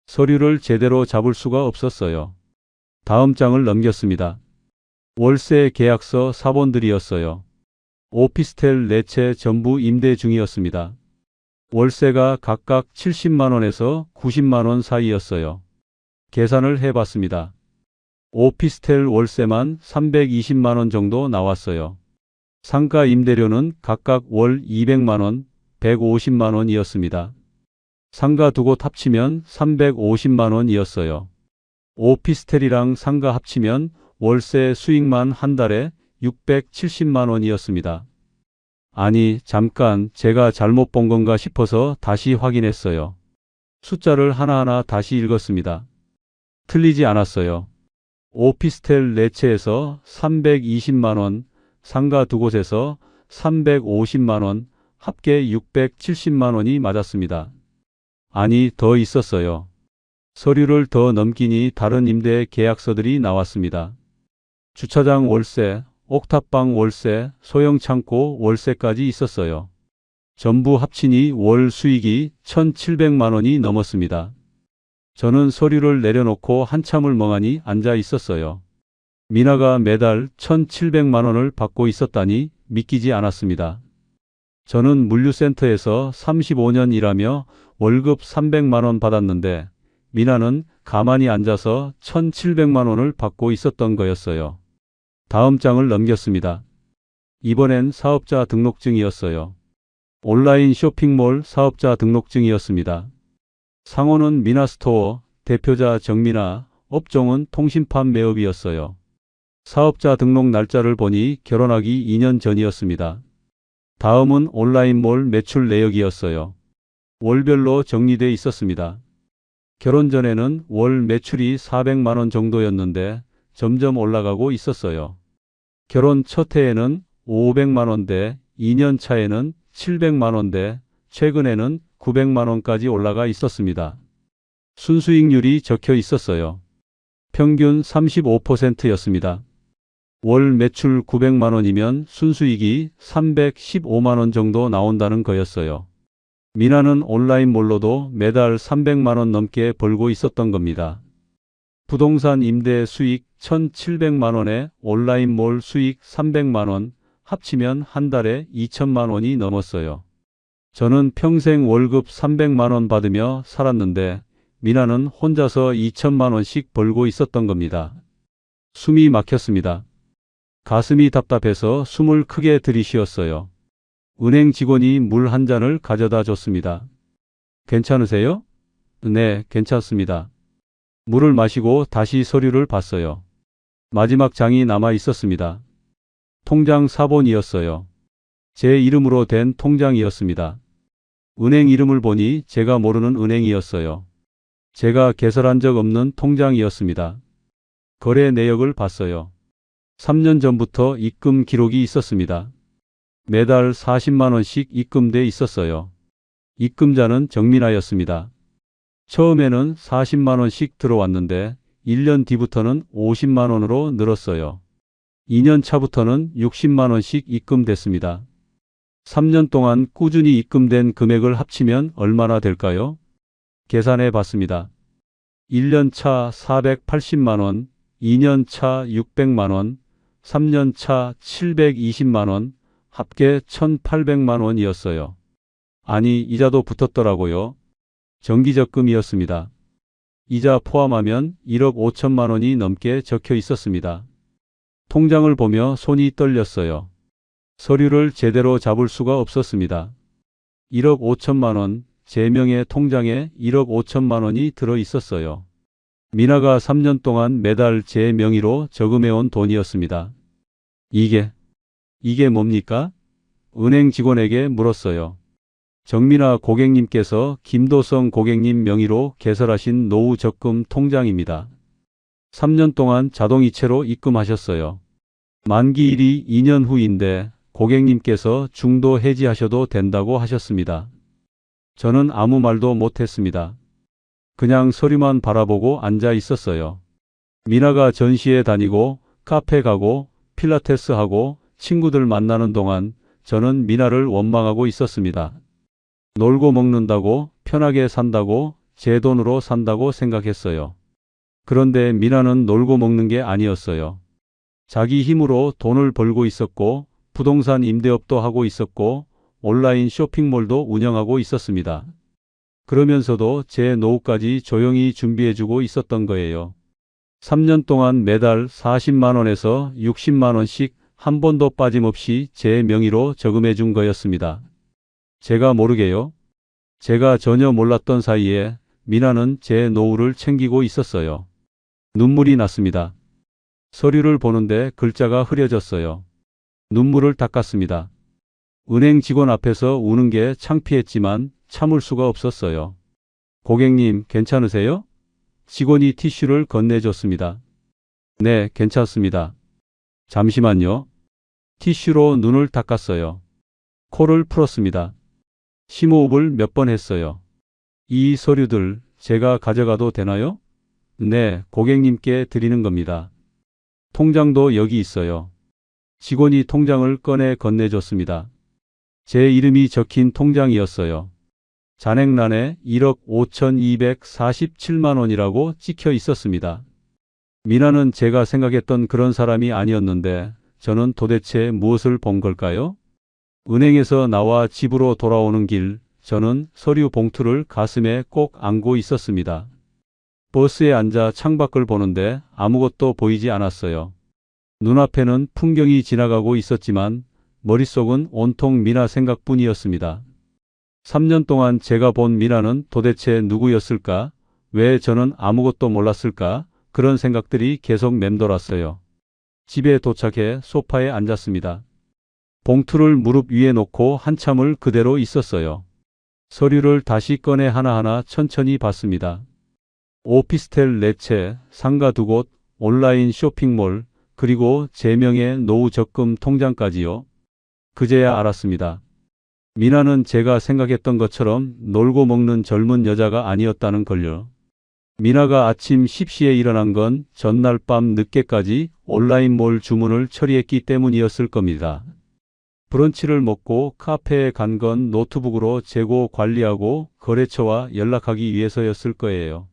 서류를 제대로 잡을 수가 없었어요. 다음 장을 넘겼습니다. 월세 계약서 사본들이었어요. 오피스텔 4채 전부 임대 중이었습니다. 월세가 각각 70만 원에서 90만 원 사이였어요. 계산을 해봤습니다. 오피스텔 월세만 320만 원 정도 나왔어요. 상가 임대료는 각각 월 200만 원, 150만 원이었습니다. 상가 두 곳 합치면 350만 원이었어요. 오피스텔이랑 상가 합치면 월세 수익만 한 달에 670만 원이었습니다. 아니, 잠깐 제가 잘못 본 건가 싶어서 다시 확인했어요. 숫자를 하나하나 다시 읽었습니다. 틀리지 않았어요. 오피스텔 4채에서 320만 원, 상가 두 곳에서 350만 원, 합계 670만 원이 맞았습니다. 아니, 더 있었어요. 서류를 더 넘기니 다른 임대 계약서들이 나왔습니다. 주차장 월세, 옥탑방 월세, 소형 창고 월세까지 있었어요. 전부 합치니 월 수익이 1,700만 원이 넘었습니다. 저는 서류를 내려놓고 한참을 멍하니 앉아 있었어요. 미나가 매달 1,700만 원을 받고 있었다니 믿기지 않았습니다. 저는 물류센터에서 35년 일하며 월급 300만 원 받았는데 미나는 가만히 앉아서 1,700만 원을 받고 있었던 거였어요. 다음 장을 넘겼습니다. 이번엔 사업자 등록증이었어요. 온라인 쇼핑몰 사업자 등록증이었습니다. 상호는 미나스토어, 대표자 정미나, 업종은 통신판 매업이었어요. 사업자 등록 날짜를 보니 결혼하기 2년 전이었습니다. 다음은 온라인몰 매출 내역이었어요. 월별로 정리돼 있었습니다. 결혼 전에는 월 매출이 400만 원 정도였는데 점점 올라가고 있었어요. 결혼 첫 해에는 500만 원대, 2년 차에는 700만 원대, 최근에는 900만 원까지 올라가 있었습니다. 순수익률이 적혀 있었어요. 평균 35%였습니다. 월 매출 900만 원이면 순수익이 315만 원 정도 나온다는 거였어요. 미나는 온라인몰로도 매달 300만 원 넘게 벌고 있었던 겁니다. 부동산 임대 수익 1,700만 원에 온라인몰 수익 300만 원, 합치면 한 달에 2천만 원이 넘었어요. 저는 평생 월급 300만 원 받으며 살았는데 미나는 혼자서 2천만 원씩 벌고 있었던 겁니다. 숨이 막혔습니다. 가슴이 답답해서 숨을 크게 들이쉬었어요. 은행 직원이 물 한 잔을 가져다 줬습니다. 괜찮으세요? 네, 괜찮습니다. 물을 마시고 다시 서류를 봤어요. 마지막 장이 남아 있었습니다. 통장 사본이었어요. 제 이름으로 된 통장이었습니다. 은행 이름을 보니 제가 모르는 은행이었어요. 제가 개설한 적 없는 통장이었습니다. 거래 내역을 봤어요. 3년 전부터 입금 기록이 있었습니다. 매달 40만 원씩 입금돼 있었어요. 입금자는 정민아였습니다. 처음에는 40만 원씩 들어왔는데 1년 뒤부터는 50만 원으로 늘었어요. 2년 차부터는 60만 원씩 입금됐습니다. 3년 동안 꾸준히 입금된 금액을 합치면 얼마나 될까요? 계산해 봤습니다. 1년 차 480만 원, 2년 차 600만 원, 3년 차 720만 원, 합계 1,800만 원이었어요. 아니, 이자도 붙었더라고요. 정기적금이었습니다. 이자 포함하면 1억 5천만 원이 넘게 적혀 있었습니다. 통장을 보며 손이 떨렸어요. 서류를 제대로 잡을 수가 없었습니다. 1억 5천만 원, 제 명의 통장에 1억 5천만 원이 들어 있었어요. 미나가 3년 동안 매달 제 명의로 저금해온 돈이었습니다. 이게 뭡니까? 은행 직원에게 물었어요. 정민아 고객님께서 김도성 고객님 명의로 개설하신 노후 적금 통장입니다. 3년 동안 자동이체로 입금하셨어요. 만기일이 2년 후인데 고객님께서 중도 해지하셔도 된다고 하셨습니다. 저는 아무 말도 못했습니다. 그냥 서류만 바라보고 앉아 있었어요. 미나가 전시회 다니고 카페 가고 필라테스 하고 친구들 만나는 동안 저는 미나를 원망하고 있었습니다. 놀고 먹는다고, 편하게 산다고, 제 돈으로 산다고 생각했어요. 그런데 미나는 놀고 먹는 게 아니었어요. 자기 힘으로 돈을 벌고 있었고, 부동산 임대업도 하고 있었고, 온라인 쇼핑몰도 운영하고 있었습니다. 그러면서도 제 노후까지 조용히 준비해주고 있었던 거예요. 3년 동안 매달 40만 원에서 60만 원씩 한 번도 빠짐없이 제 명의로 저금해 준 거였습니다. 제가 모르게요. 제가 전혀 몰랐던 사이에 미나는 제 노후를 챙기고 있었어요. 눈물이 났습니다. 서류를 보는데 글자가 흐려졌어요. 눈물을 닦았습니다. 은행 직원 앞에서 우는 게 창피했지만 참을 수가 없었어요. 고객님, 괜찮으세요? 직원이 티슈를 건네줬습니다. 네, 괜찮습니다. 잠시만요. 티슈로 눈을 닦았어요. 코를 풀었습니다. 심호흡을 몇 번 했어요. 이 서류들 제가 가져가도 되나요? 네, 고객님께 드리는 겁니다. 통장도 여기 있어요. 직원이 통장을 꺼내 건네줬습니다. 제 이름이 적힌 통장이었어요. 잔액란에 1억 5,247만 원이라고 찍혀 있었습니다. 미나는 제가 생각했던 그런 사람이 아니었는데 저는 도대체 무엇을 본 걸까요? 은행에서 나와 집으로 돌아오는 길, 저는 서류 봉투를 가슴에 꼭 안고 있었습니다. 버스에 앉아 창밖을 보는데 아무것도 보이지 않았어요. 눈앞에는 풍경이 지나가고 있었지만 머릿속은 온통 미나 생각뿐이었습니다. 3년 동안 제가 본 미나는 도대체 누구였을까? 왜 저는 아무것도 몰랐을까? 그런 생각들이 계속 맴돌았어요. 집에 도착해 소파에 앉았습니다. 봉투를 무릎 위에 놓고 한참을 그대로 있었어요. 서류를 다시 꺼내 하나하나 천천히 봤습니다. 오피스텔 4채, 상가 2곳, 온라인 쇼핑몰, 그리고 제 명의 노후 적금 통장까지요. 그제야 알았습니다. 미나는 제가 생각했던 것처럼 놀고 먹는 젊은 여자가 아니었다는 걸요. 미나가 아침 10시에 일어난 건 전날 밤 늦게까지 온라인몰 주문을 처리했기 때문이었을 겁니다. 브런치를 먹고 카페에 간 건 노트북으로 재고 관리하고 거래처와 연락하기 위해서였을 거예요.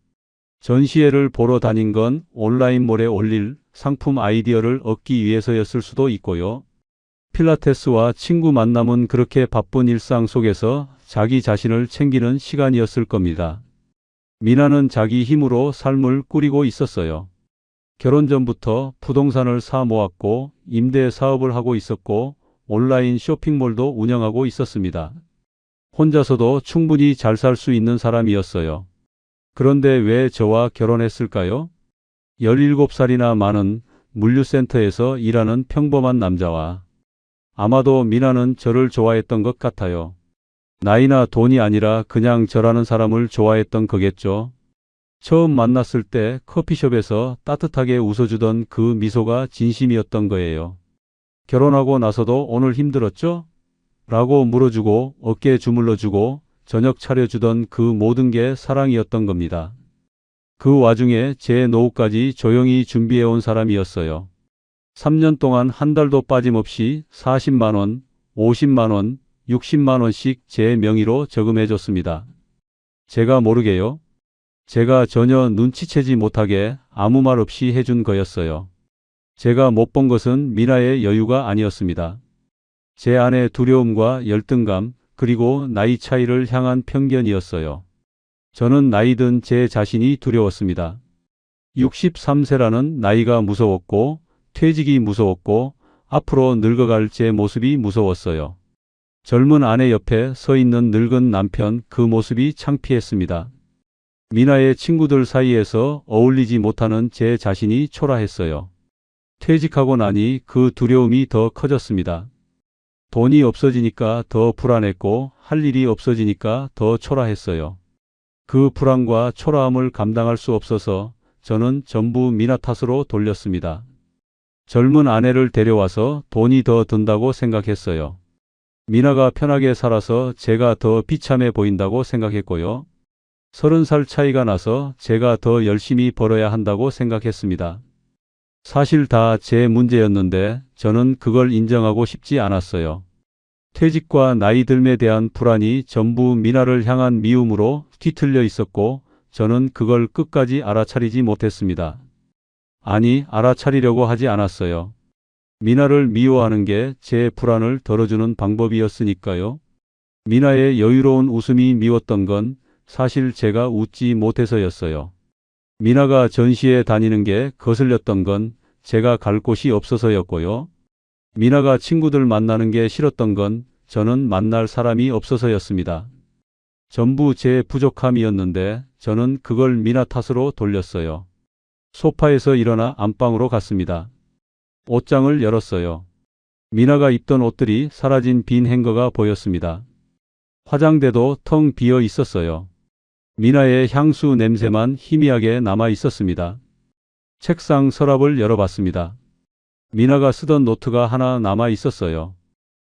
전시회를 보러 다닌 건 온라인몰에 올릴 상품 아이디어를 얻기 위해서였을 수도 있고요. 필라테스와 친구 만남은 그렇게 바쁜 일상 속에서 자기 자신을 챙기는 시간이었을 겁니다. 미나는 자기 힘으로 삶을 꾸리고 있었어요. 결혼 전부터 부동산을 사 모았고 임대 사업을 하고 있었고 온라인 쇼핑몰도 운영하고 있었습니다. 혼자서도 충분히 잘 살 수 있는 사람이었어요. 그런데 왜 저와 결혼했을까요? 17살이나 많은 물류센터에서 일하는 평범한 남자와 아마도 미나는 저를 좋아했던 것 같아요. 나이나 돈이 아니라 그냥 저라는 사람을 좋아했던 거겠죠. 처음 만났을 때 커피숍에서 따뜻하게 웃어주던 그 미소가 진심이었던 거예요. 결혼하고 나서도 오늘 힘들었죠? 라고 물어주고 어깨 주물러주고 저녁 차려주던 그 모든 게 사랑이었던 겁니다. 그 와중에 제 노후까지 조용히 준비해온 사람이었어요. 3년 동안 한 달도 빠짐없이 40만 원, 50만 원, 60만 원씩 제 명의로 저금해 줬습니다. 제가 모르게요. 제가 전혀 눈치채지 못하게 아무 말 없이 해준 거였어요. 제가 못 본 것은 미나의 여유가 아니었습니다. 제 안의 두려움과 열등감, 그리고 나이 차이를 향한 편견이었어요. 저는 나이 든 제 자신이 두려웠습니다. 63세라는 나이가 무서웠고, 퇴직이 무서웠고, 앞으로 늙어갈 제 모습이 무서웠어요. 젊은 아내 옆에 서 있는 늙은 남편, 그 모습이 창피했습니다. 미나의 친구들 사이에서 어울리지 못하는 제 자신이 초라했어요. 퇴직하고 나니 그 두려움이 더 커졌습니다. 돈이 없어지니까 더 불안했고 할 일이 없어지니까 더 초라했어요. 그 불안과 초라함을 감당할 수 없어서 저는 전부 미나 탓으로 돌렸습니다. 젊은 아내를 데려와서 돈이 더 든다고 생각했어요. 미나가 편하게 살아서 제가 더 비참해 보인다고 생각했고요. 30살 차이가 나서 제가 더 열심히 벌어야 한다고 생각했습니다. 사실 다 제 문제였는데 저는 그걸 인정하고 싶지 않았어요. 퇴직과 나이 듦에 대한 불안이 전부 미나를 향한 미움으로 뒤틀려 있었고 저는 그걸 끝까지 알아차리지 못했습니다. 아니, 알아차리려고 하지 않았어요. 미나를 미워하는 게 제 불안을 덜어주는 방법이었으니까요. 미나의 여유로운 웃음이 미웠던 건 사실 제가 웃지 못해서였어요. 미나가 전시회 다니는 게 거슬렸던 건 제가 갈 곳이 없어서였고요. 미나가 친구들 만나는 게 싫었던 건 저는 만날 사람이 없어서였습니다. 전부 제 부족함이었는데 저는 그걸 미나 탓으로 돌렸어요. 소파에서 일어나 안방으로 갔습니다. 옷장을 열었어요. 미나가 입던 옷들이 사라진 빈 행거가 보였습니다. 화장대도 텅 비어 있었어요. 미나의 향수 냄새만 희미하게 남아 있었습니다. 책상 서랍을 열어봤습니다. 미나가 쓰던 노트가 하나 남아 있었어요.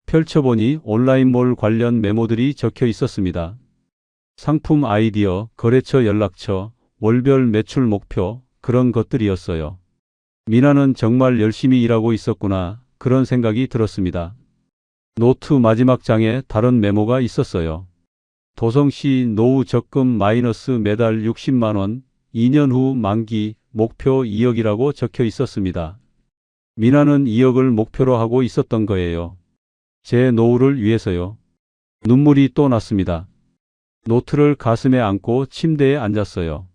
펼쳐보니 온라인몰 관련 메모들이 적혀 있었습니다. 상품 아이디어, 거래처 연락처, 월별 매출 목표, 그런 것들이었어요. 미나는 정말 열심히 일하고 있었구나, 그런 생각이 들었습니다. 노트 마지막 장에 다른 메모가 있었어요. 도성시 노후 적금 마이너스 매달 60만 원, 2년 후 만기, 목표 2억이라고 적혀 있었습니다. 미나는 2억을 목표로 하고 있었던 거예요. 제 노후를 위해서요. 눈물이 또 났습니다. 노트를 가슴에 안고 침대에 앉았어요.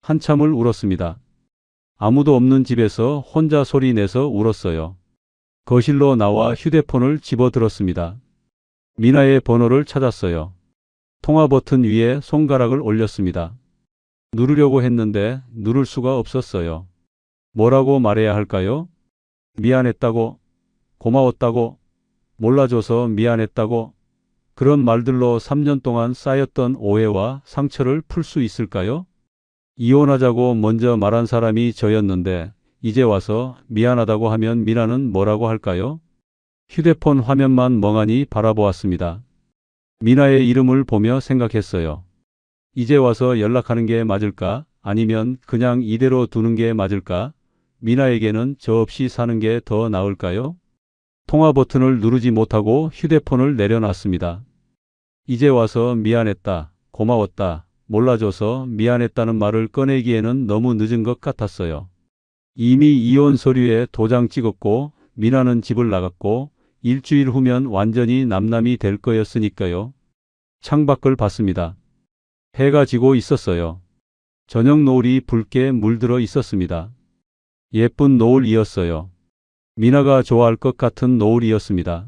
한참을 울었습니다. 아무도 없는 집에서 혼자 소리 내서 울었어요. 거실로 나와 휴대폰을 집어들었습니다. 미나의 번호를 찾았어요. 통화 버튼 위에 손가락을 올렸습니다. 누르려고 했는데 누를 수가 없었어요. 뭐라고 말해야 할까요? 미안했다고, 고마웠다고, 몰라줘서 미안했다고, 그런 말들로 3년 동안 쌓였던 오해와 상처를 풀 수 있을까요? 이혼하자고 먼저 말한 사람이 저였는데 이제 와서 미안하다고 하면 미나는 뭐라고 할까요? 휴대폰 화면만 멍하니 바라보았습니다. 미나의 이름을 보며 생각했어요. 이제 와서 연락하는 게 맞을까? 아니면 그냥 이대로 두는 게 맞을까? 미나에게는 저 없이 사는 게 더 나을까요? 통화 버튼을 누르지 못하고 휴대폰을 내려놨습니다. 이제 와서 미안했다, 고마웠다, 몰라줘서 미안했다는 말을 꺼내기에는 너무 늦은 것 같았어요. 이미 이혼 서류에 도장 찍었고 미나는 집을 나갔고 일주일 후면 완전히 남남이 될 거였으니까요. 창밖을 봤습니다. 해가 지고 있었어요. 저녁 노을이 붉게 물들어 있었습니다. 예쁜 노을이었어요. 미나가 좋아할 것 같은 노을이었습니다.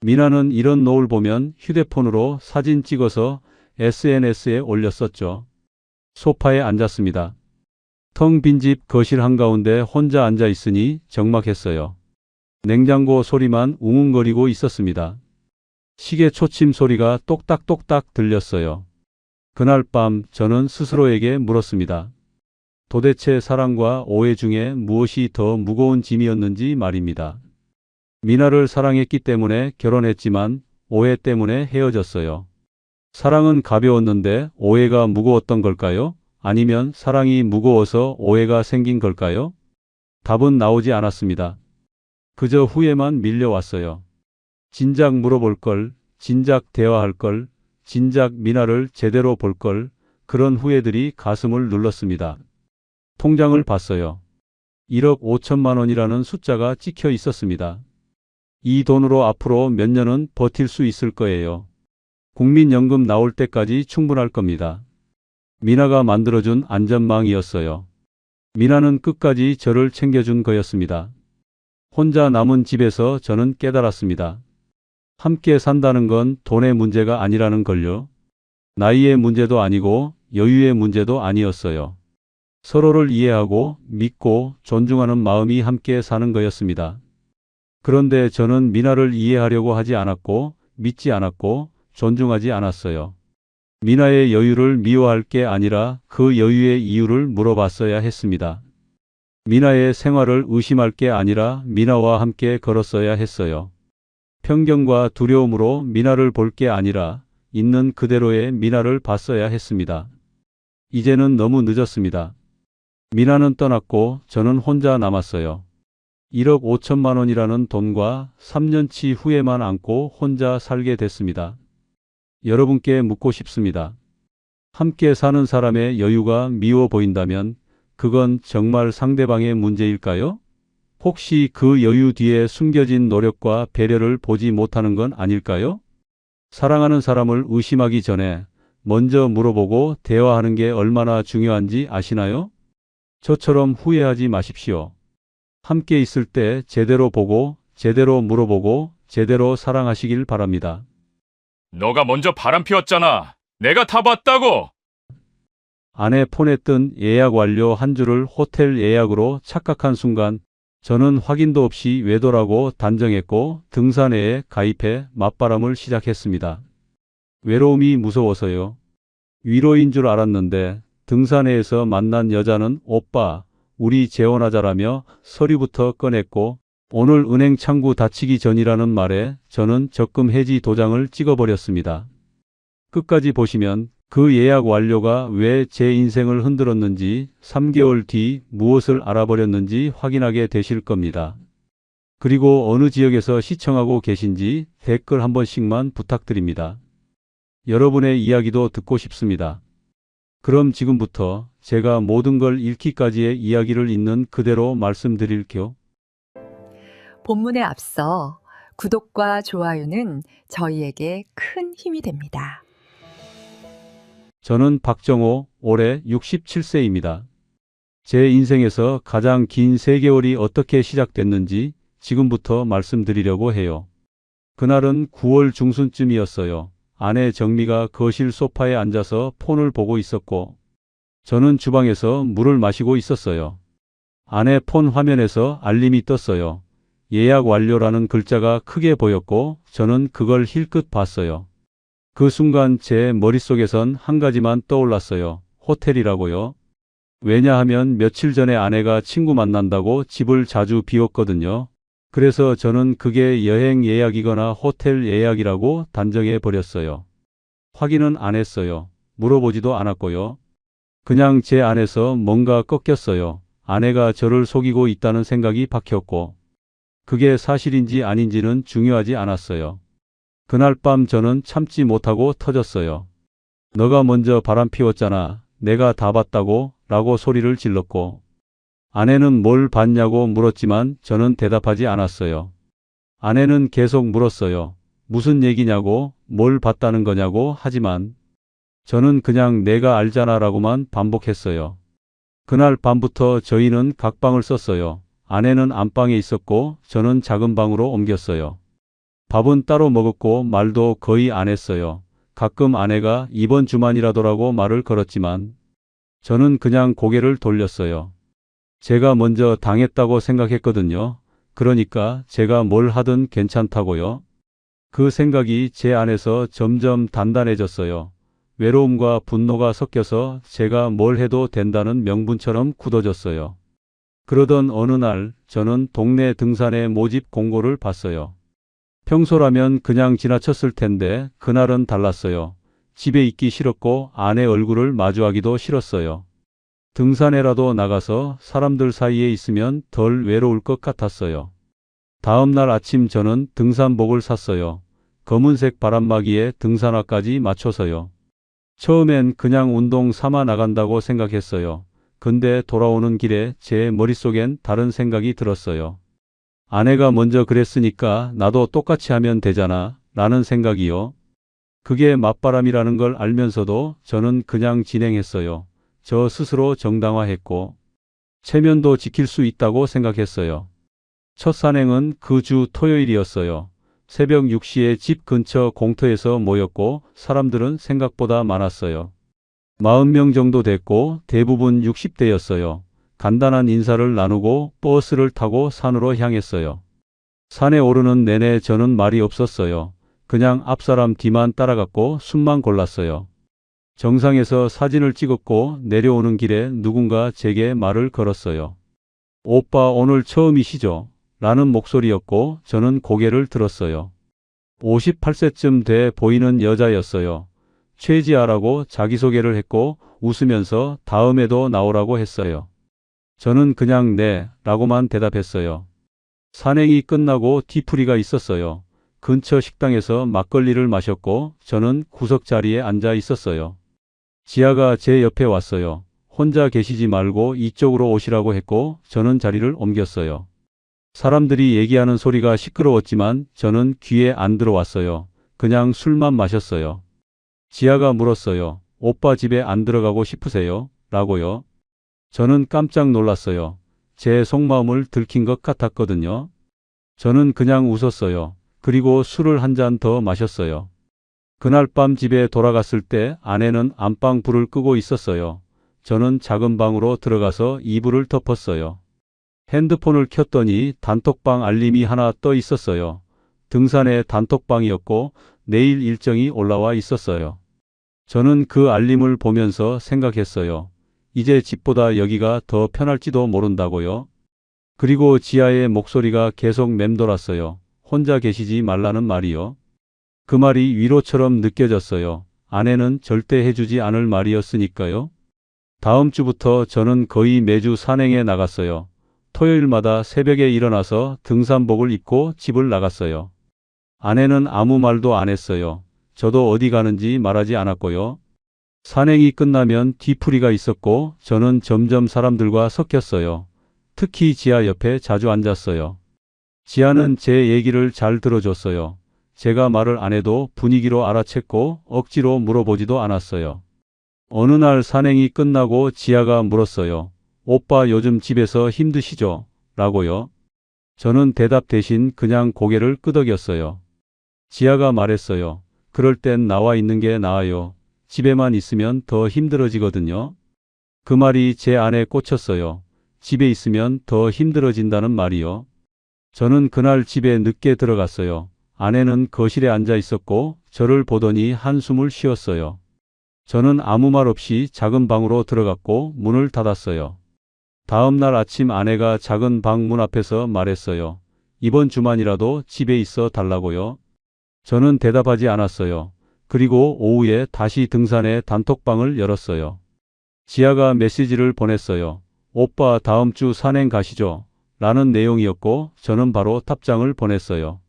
미나는 이런 노을 보면 휴대폰으로 사진 찍어서 SNS에 올렸었죠. 소파에 앉았습니다. 텅 빈 집 거실 한가운데 혼자 앉아 있으니 적막했어요. 냉장고 소리만 웅웅거리고 있었습니다. 시계 초침 소리가 똑딱똑딱 들렸어요. 그날 밤 저는 스스로에게 물었습니다. 도대체 사랑과 오해 중에 무엇이 더 무거운 짐이었는지 말입니다. 미나를 사랑했기 때문에 결혼했지만 오해 때문에 헤어졌어요. 사랑은 가벼웠는데 오해가 무거웠던 걸까요? 아니면 사랑이 무거워서 오해가 생긴 걸까요? 답은 나오지 않았습니다. 그저 후회만 밀려왔어요. 진작 물어볼 걸, 진작 대화할 걸, 진작 미나를 제대로 볼 걸, 그런 후회들이 가슴을 눌렀습니다. 통장을 봤어요. 1억 5천만 원이라는 숫자가 찍혀 있었습니다. 이 돈으로 앞으로 몇 년은 버틸 수 있을 거예요. 국민연금 나올 때까지 충분할 겁니다. 미나가 만들어준 안전망이었어요. 미나는 끝까지 저를 챙겨준 거였습니다. 혼자 남은 집에서 저는 깨달았습니다. 함께 산다는 건 돈의 문제가 아니라는 걸요. 나이의 문제도 아니고 여유의 문제도 아니었어요. 서로를 이해하고 믿고 존중하는 마음이 함께 사는 거였습니다. 그런데 저는 미나를 이해하려고 하지 않았고 믿지 않았고 존중하지 않았어요. 미나의 여유를 미워할 게 아니라 그 여유의 이유를 물어봤어야 했습니다. 미나의 생활을 의심할 게 아니라 미나와 함께 걸었어야 했어요. 편견과 두려움으로 미나를 볼 게 아니라 있는 그대로의 미나를 봤어야 했습니다. 이제는 너무 늦었습니다. 미나는 떠났고 저는 혼자 남았어요. 1억 5천만 원이라는 돈과 3년치 후회만 안고 혼자 살게 됐습니다. 여러분께 묻고 싶습니다. 함께 사는 사람의 여유가 미워 보인다면 그건 정말 상대방의 문제일까요? 혹시 그 여유 뒤에 숨겨진 노력과 배려를 보지 못하는 건 아닐까요? 사랑하는 사람을 의심하기 전에 먼저 물어보고 대화하는 게 얼마나 중요한지 아시나요? 저처럼 후회하지 마십시오. 함께 있을 때 제대로 보고 제대로 물어보고 제대로 사랑하시길 바랍니다. 너가 먼저 바람 피웠잖아. 내가 다 봤다고. 아내 폰에 뜬 예약 완료 한 줄을 호텔 예약으로 착각한 순간 저는 확인도 없이 외도라고 단정했고 등산회에 가입해 맞바람을 시작했습니다. 외로움이 무서워서요. 위로인 줄 알았는데 등산회에서 만난 여자는 오빠, 우리 재혼하자라며 서류부터 꺼냈고 오늘 은행 창구 닫히기 전이라는 말에 저는 적금 해지 도장을 찍어버렸습니다. 끝까지 보시면 그 예약 완료가 왜 제 인생을 흔들었는지 3개월 뒤 무엇을 알아버렸는지 확인하게 되실 겁니다. 그리고 어느 지역에서 시청하고 계신지 댓글 한 번씩만 부탁드립니다. 여러분의 이야기도 듣고 싶습니다. 그럼 지금부터 제가 모든 걸 읽기까지의 이야기를 있는 그대로 말씀드릴게요. 본문에 앞서 구독과 좋아요는 저희에게 큰 힘이 됩니다. 저는 박정호, 올해 67세입니다. 제 인생에서 가장 긴 3개월이 어떻게 시작됐는지 지금부터 말씀드리려고 해요. 그날은 9월 중순쯤이었어요. 아내 정미가 거실 소파에 앉아서 폰을 보고 있었고 저는 주방에서 물을 마시고 있었어요. 아내 폰 화면에서 알림이 떴어요. 예약 완료라는 글자가 크게 보였고 저는 그걸 힐끗 봤어요. 그 순간 제 머릿속에선 한 가지만 떠올랐어요. 호텔이라고요. 왜냐하면 며칠 전에 아내가 친구 만난다고 집을 자주 비웠거든요. 그래서 저는 그게 여행 예약이거나 호텔 예약이라고 단정해 버렸어요. 확인은 안 했어요. 물어보지도 않았고요. 그냥 제 안에서 뭔가 꺾였어요. 아내가 저를 속이고 있다는 생각이 박혔고 그게 사실인지 아닌지는 중요하지 않았어요. 그날 밤 저는 참지 못하고 터졌어요. 너가 먼저 바람 피웠잖아. 내가 다 봤다고 라고 소리를 질렀고 아내는 뭘 봤냐고 물었지만 저는 대답하지 않았어요. 아내는 계속 물었어요. 무슨 얘기냐고, 뭘 봤다는 거냐고. 하지만 저는 그냥 내가 알잖아 라고만 반복했어요. 그날 밤부터 저희는 각방을 썼어요. 아내는 안방에 있었고 저는 작은 방으로 옮겼어요. 밥은 따로 먹었고 말도 거의 안 했어요. 가끔 아내가 이번 주만이라도라고 말을 걸었지만 저는 그냥 고개를 돌렸어요. 제가 먼저 당했다고 생각했거든요. 그러니까 제가 뭘 하든 괜찮다고요. 그 생각이 제 안에서 점점 단단해졌어요. 외로움과 분노가 섞여서 제가 뭘 해도 된다는 명분처럼 굳어졌어요. 그러던 어느 날 저는 동네 등산의 모집 공고를 봤어요. 평소라면 그냥 지나쳤을 텐데 그날은 달랐어요. 집에 있기 싫었고 아내 얼굴을 마주하기도 싫었어요. 등산회라도 나가서 사람들 사이에 있으면 덜 외로울 것 같았어요. 다음 날 아침 저는 등산복을 샀어요. 검은색 바람막이에 등산화까지 맞춰서요. 처음엔 그냥 운동 삼아 나간다고 생각했어요. 근데 돌아오는 길에 제 머릿속엔 다른 생각이 들었어요. 아내가 먼저 그랬으니까 나도 똑같이 하면 되잖아 라는 생각이요. 그게 맞바람이라는 걸 알면서도 저는 그냥 진행했어요. 저 스스로 정당화했고 체면도 지킬 수 있다고 생각했어요. 첫 산행은 그 주 토요일이었어요. 새벽 6시에 집 근처 공터에서 모였고 사람들은 생각보다 많았어요. 40명 정도 됐고 대부분 60대였어요. 간단한 인사를 나누고 버스를 타고 산으로 향했어요. 산에 오르는 내내 저는 말이 없었어요. 그냥 앞사람 뒤만 따라갔고 숨만 골랐어요. 정상에서 사진을 찍었고 내려오는 길에 누군가 제게 말을 걸었어요. 오빠 오늘 처음이시죠? 라는 목소리였고 저는 고개를 들었어요. 58세쯤 돼 보이는 여자였어요. 최지아라고 자기소개를 했고 웃으면서 다음에도 나오라고 했어요. 저는 그냥 네 라고만 대답했어요. 산행이 끝나고 뒤풀이가 있었어요. 근처 식당에서 막걸리를 마셨고 저는 구석 자리에 앉아 있었어요. 지아가 제 옆에 왔어요. 혼자 계시지 말고 이쪽으로 오시라고 했고 저는 자리를 옮겼어요. 사람들이 얘기하는 소리가 시끄러웠지만 저는 귀에 안 들어왔어요. 그냥 술만 마셨어요. 지아가 물었어요. 오빠 집에 안 들어가고 싶으세요? 라고요. 저는 깜짝 놀랐어요. 제 속마음을 들킨 것 같았거든요. 저는 그냥 웃었어요. 그리고 술을 한 잔 더 마셨어요. 그날 밤 집에 돌아갔을 때 아내는 안방 불을 끄고 있었어요. 저는 작은 방으로 들어가서 이불을 덮었어요. 핸드폰을 켰더니 단톡방 알림이 하나 떠 있었어요. 등산의 단톡방이었고 내일 일정이 올라와 있었어요. 저는 그 알림을 보면서 생각했어요. 이제 집보다 여기가 더 편할지도 모른다고요. 그리고 지아의 목소리가 계속 맴돌았어요. 혼자 계시지 말라는 말이요. 그 말이 위로처럼 느껴졌어요. 아내는 절대 해주지 않을 말이었으니까요. 다음 주부터 저는 거의 매주 산행에 나갔어요. 토요일마다 새벽에 일어나서 등산복을 입고 집을 나갔어요. 아내는 아무 말도 안 했어요. 저도 어디 가는지 말하지 않았고요. 산행이 끝나면 뒤풀이가 있었고 저는 점점 사람들과 섞였어요. 특히 지아 옆에 자주 앉았어요. 지아는 제 얘기를 잘 들어줬어요. 제가 말을 안 해도 분위기로 알아챘고 억지로 물어보지도 않았어요. 어느 날 산행이 끝나고 지아가 물었어요. 오빠 요즘 집에서 힘드시죠? 라고요. 저는 대답 대신 그냥 고개를 끄덕였어요. 지아가 말했어요. 그럴 땐 나와 있는 게 나아요. 집에만 있으면 더 힘들어지거든요. 그 말이 제 안에 꽂혔어요. 집에 있으면 더 힘들어진다는 말이요. 저는 그날 집에 늦게 들어갔어요. 아내는 거실에 앉아 있었고 저를 보더니 한숨을 쉬었어요. 저는 아무 말 없이 작은 방으로 들어갔고 문을 닫았어요. 다음 날 아침 아내가 작은 방 문 앞에서 말했어요. 이번 주만이라도 집에 있어 달라고요. 저는 대답하지 않았어요. 그리고 오후에 다시 등산의 단톡방을 열었어요. 지아가 메시지를 보냈어요. 오빠 다음 주 산행 가시죠? 라는 내용이었고 저는 바로 답장을 보냈어요.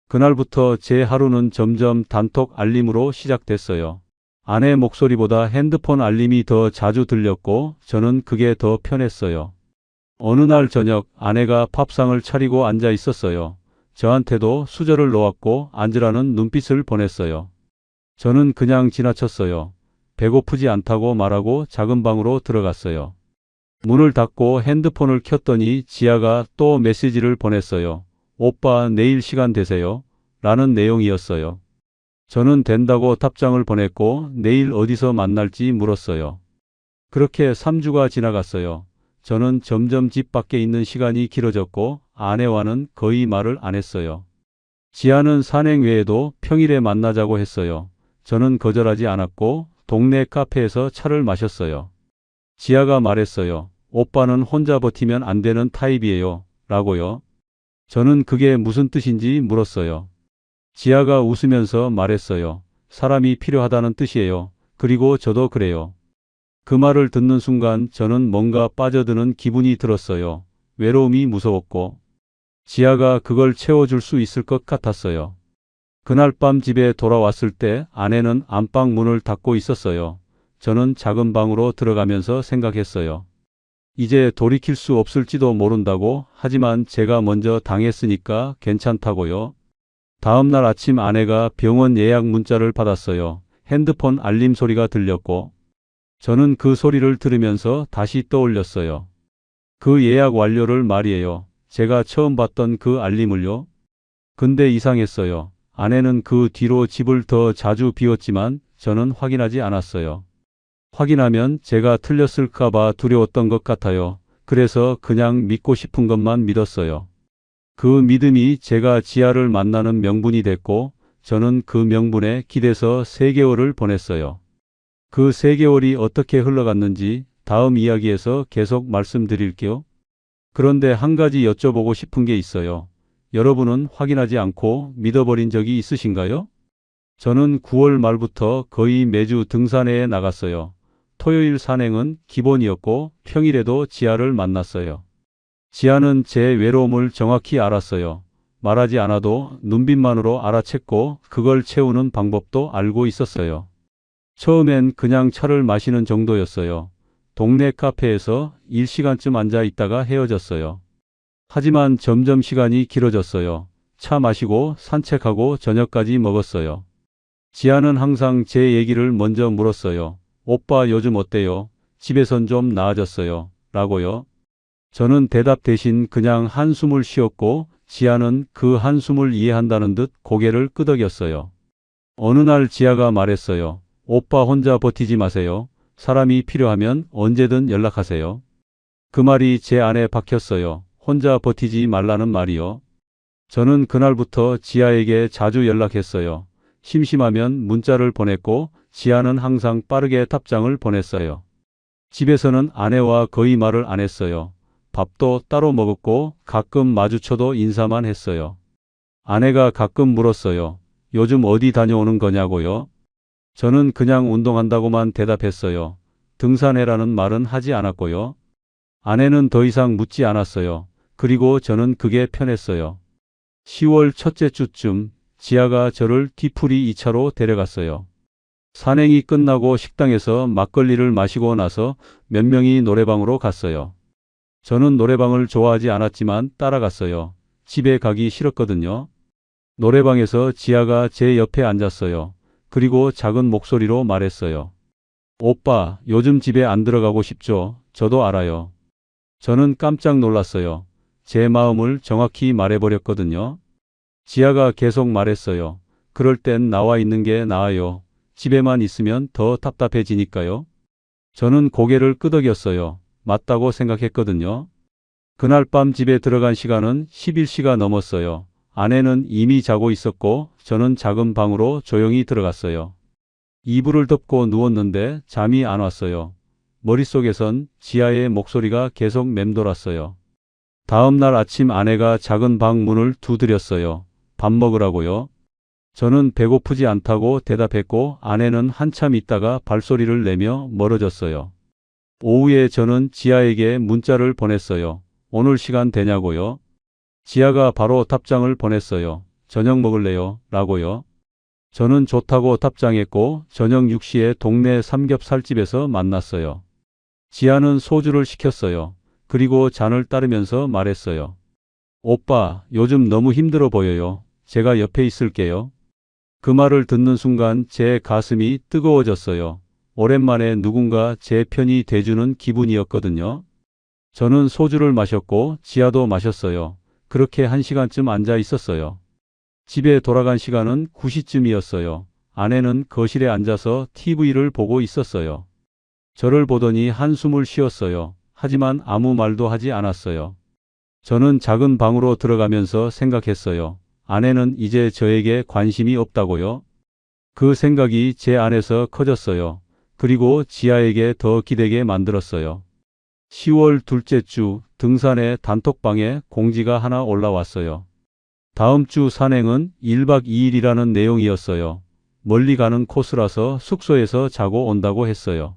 그날부터 제 하루는 점점 단톡 알림으로 시작됐어요. 아내 목소리보다 핸드폰 알림이 더 자주 들렸고 저는 그게 더 편했어요. 어느 날 저녁 아내가 밥상을 차리고 앉아 있었어요. 저한테도 수저를 놓았고 앉으라는 눈빛을 보냈어요. 저는 그냥 지나쳤어요. 배고프지 않다고 말하고 작은 방으로 들어갔어요. 문을 닫고 핸드폰을 켰더니 지아가 또 메시지를 보냈어요. 오빠 내일 시간 되세요? 라는 내용이었어요. 저는 된다고 답장을 보냈고 내일 어디서 만날지 물었어요. 그렇게 3주가 지나갔어요. 저는 점점 집 밖에 있는 시간이 길어졌고 아내와는 거의 말을 안 했어요. 지아는 산행 외에도 평일에 만나자고 했어요. 저는 거절하지 않았고 동네 카페에서 차를 마셨어요. 지아가 말했어요. 오빠는 혼자 버티면 안 되는 타입이에요. 라고요. 저는 그게 무슨 뜻인지 물었어요. 지아가 웃으면서 말했어요. 사람이 필요하다는 뜻이에요. 그리고 저도 그래요. 그 말을 듣는 순간 저는 뭔가 빠져드는 기분이 들었어요. 외로움이 무서웠고. 지아가 그걸 채워줄 수 있을 것 같았어요. 그날 밤 집에 돌아왔을 때 아내는 안방 문을 닫고 있었어요. 저는 작은 방으로 들어가면서 생각했어요. 이제 돌이킬 수 없을지도 모른다고. 하지만 제가 먼저 당했으니까 괜찮다고요. 다음 날 아침 아내가 병원 예약 문자를 받았어요. 핸드폰 알림 소리가 들렸고 저는 그 소리를 들으면서 다시 떠올렸어요. 그 예약 완료를 말이에요. 제가 처음 봤던 그 알림을요. 근데 이상했어요. 아내는 그 뒤로 집을 더 자주 비웠지만 저는 확인하지 않았어요. 확인하면 제가 틀렸을까봐 두려웠던 것 같아요. 그래서 그냥 믿고 싶은 것만 믿었어요. 그 믿음이 제가 지아를 만나는 명분이 됐고 저는 그 명분에 기대서 3개월을 보냈어요. 그 3개월이 어떻게 흘러갔는지 다음 이야기에서 계속 말씀드릴게요. 그런데 한 가지 여쭤보고 싶은 게 있어요. 여러분은 확인하지 않고 믿어버린 적이 있으신가요? 저는 9월 말부터 거의 매주 등산회에 나갔어요. 토요일 산행은 기본이었고 평일에도 지아를 만났어요. 지아는 제 외로움을 정확히 알았어요. 말하지 않아도 눈빛만으로 알아챘고 그걸 채우는 방법도 알고 있었어요. 처음엔 그냥 차를 마시는 정도였어요. 동네 카페에서 일시간쯤 앉아 있다가 헤어졌어요. 하지만 점점 시간이 길어졌어요. 차 마시고 산책하고 저녁까지 먹었어요. 지아는 항상 제 얘기를 먼저 물었어요. 오빠 요즘 어때요? 집에선 좀 나아졌어요. 라고요. 저는 대답 대신 그냥 한숨을 쉬었고 지아는 그 한숨을 이해한다는 듯 고개를 끄덕였어요. 어느 날 지아가 말했어요. 오빠 혼자 버티지 마세요. 사람이 필요하면 언제든 연락하세요. 그 말이 제 안에 박혔어요. 혼자 버티지 말라는 말이요. 저는 그날부터 지아에게 자주 연락했어요. 심심하면 문자를 보냈고 지아는 항상 빠르게 답장을 보냈어요. 집에서는 아내와 거의 말을 안 했어요. 밥도 따로 먹었고 가끔 마주쳐도 인사만 했어요. 아내가 가끔 물었어요. 요즘 어디 다녀오는 거냐고요? 저는 그냥 운동한다고만 대답했어요. 등산해라는 말은 하지 않았고요. 아내는 더 이상 묻지 않았어요. 그리고 저는 그게 편했어요. 10월 첫째 주쯤 지아가 저를 뒤풀이 2차로 데려갔어요. 산행이 끝나고 식당에서 막걸리를 마시고 나서 몇 명이 노래방으로 갔어요. 저는 노래방을 좋아하지 않았지만 따라갔어요. 집에 가기 싫었거든요. 노래방에서 지아가 제 옆에 앉았어요. 그리고 작은 목소리로 말했어요. 오빠, 요즘 집에 안 들어가고 싶죠? 저도 알아요. 저는 깜짝 놀랐어요. 제 마음을 정확히 말해버렸거든요. 지아가 계속 말했어요. 그럴 땐 나와 있는 게 나아요. 집에만 있으면 더 답답해지니까요. 저는 고개를 끄덕였어요. 맞다고 생각했거든요. 그날 밤 집에 들어간 시간은 11시가 넘었어요. 아내는 이미 자고 있었고 저는 작은 방으로 조용히 들어갔어요. 이불을 덮고 누웠는데 잠이 안 왔어요. 머릿속에선 지아의 목소리가 계속 맴돌았어요. 다음 날 아침 아내가 작은 방 문을 두드렸어요. 밥 먹으라고요. 저는 배고프지 않다고 대답했고 아내는 한참 있다가 발소리를 내며 멀어졌어요. 오후에 저는 지아에게 문자를 보냈어요. 오늘 시간 되냐고요? 지아가 바로 답장을 보냈어요. 저녁 먹을래요? 라고요. 저는 좋다고 답장했고 저녁 6시에 동네 삼겹살집에서 만났어요. 지아는 소주를 시켰어요. 그리고 잔을 따르면서 말했어요. 오빠, 요즘 너무 힘들어 보여요. 제가 옆에 있을게요. 그 말을 듣는 순간 제 가슴이 뜨거워졌어요. 오랜만에 누군가 제 편이 돼주는 기분이었거든요. 저는 소주를 마셨고 지아도 마셨어요. 그렇게 1시간쯤 앉아 있었어요. 집에 돌아간 시간은 9시쯤이었어요. 아내는 거실에 앉아서 TV를 보고 있었어요. 저를 보더니 한숨을 쉬었어요. 하지만 아무 말도 하지 않았어요. 저는 작은 방으로 들어가면서 생각했어요. 아내는 이제 저에게 관심이 없다고요? 그 생각이 제 안에서 커졌어요. 그리고 지아에게 더 기대게 만들었어요. 10월 둘째 주 등산의 단톡방에 공지가 하나 올라왔어요. 다음 주 산행은 1박 2일이라는 내용이었어요. 멀리 가는 코스라서 숙소에서 자고 온다고 했어요.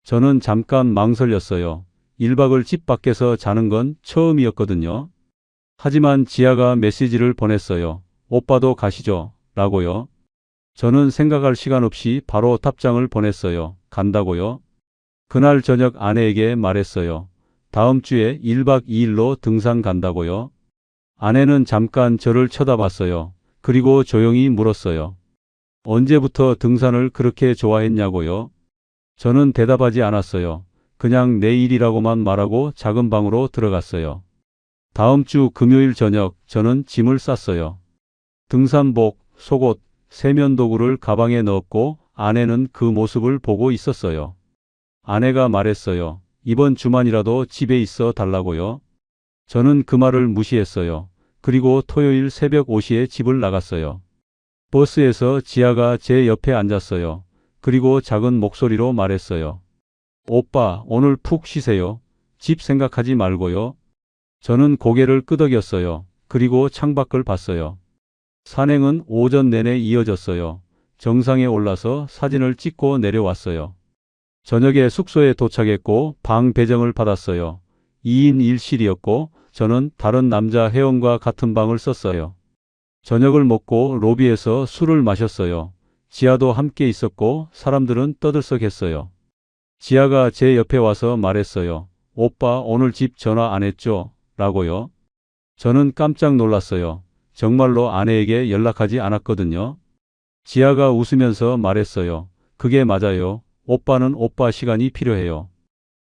저는 잠깐 망설였어요. 1박을 집 밖에서 자는 건 처음이었거든요. 하지만 지아가 메시지를 보냈어요. 오빠도 가시죠. 라고요. 저는 생각할 시간 없이 바로 답장을 보냈어요. 간다고요? 그날 저녁 아내에게 말했어요. 다음 주에 1박 2일로 등산 간다고요? 아내는 잠깐 저를 쳐다봤어요. 그리고 조용히 물었어요. 언제부터 등산을 그렇게 좋아했냐고요? 저는 대답하지 않았어요. 그냥 내일이라고만 말하고 작은 방으로 들어갔어요. 다음 주 금요일 저녁 저는 짐을 쌌어요. 등산복, 속옷, 세면도구를 가방에 넣었고 아내는 그 모습을 보고 있었어요. 아내가 말했어요. 이번 주만이라도 집에 있어 달라고요. 저는 그 말을 무시했어요. 그리고 토요일 새벽 5시에 집을 나갔어요. 버스에서 지아가 제 옆에 앉았어요. 그리고 작은 목소리로 말했어요. 오빠, 오늘 푹 쉬세요. 집 생각하지 말고요. 저는 고개를 끄덕였어요. 그리고 창밖을 봤어요. 산행은 오전 내내 이어졌어요. 정상에 올라서 사진을 찍고 내려왔어요. 저녁에 숙소에 도착했고 방 배정을 받았어요. 2인 1실이었고 저는 다른 남자 회원과 같은 방을 썼어요. 저녁을 먹고 로비에서 술을 마셨어요. 지아도 함께 있었고 사람들은 떠들썩했어요. 지아가 제 옆에 와서 말했어요. 오빠 오늘 집 전화 안 했죠? 라고요. 저는 깜짝 놀랐어요. 정말로 아내에게 연락하지 않았거든요. 지아가 웃으면서 말했어요. 그게 맞아요. 오빠는 오빠 시간이 필요해요.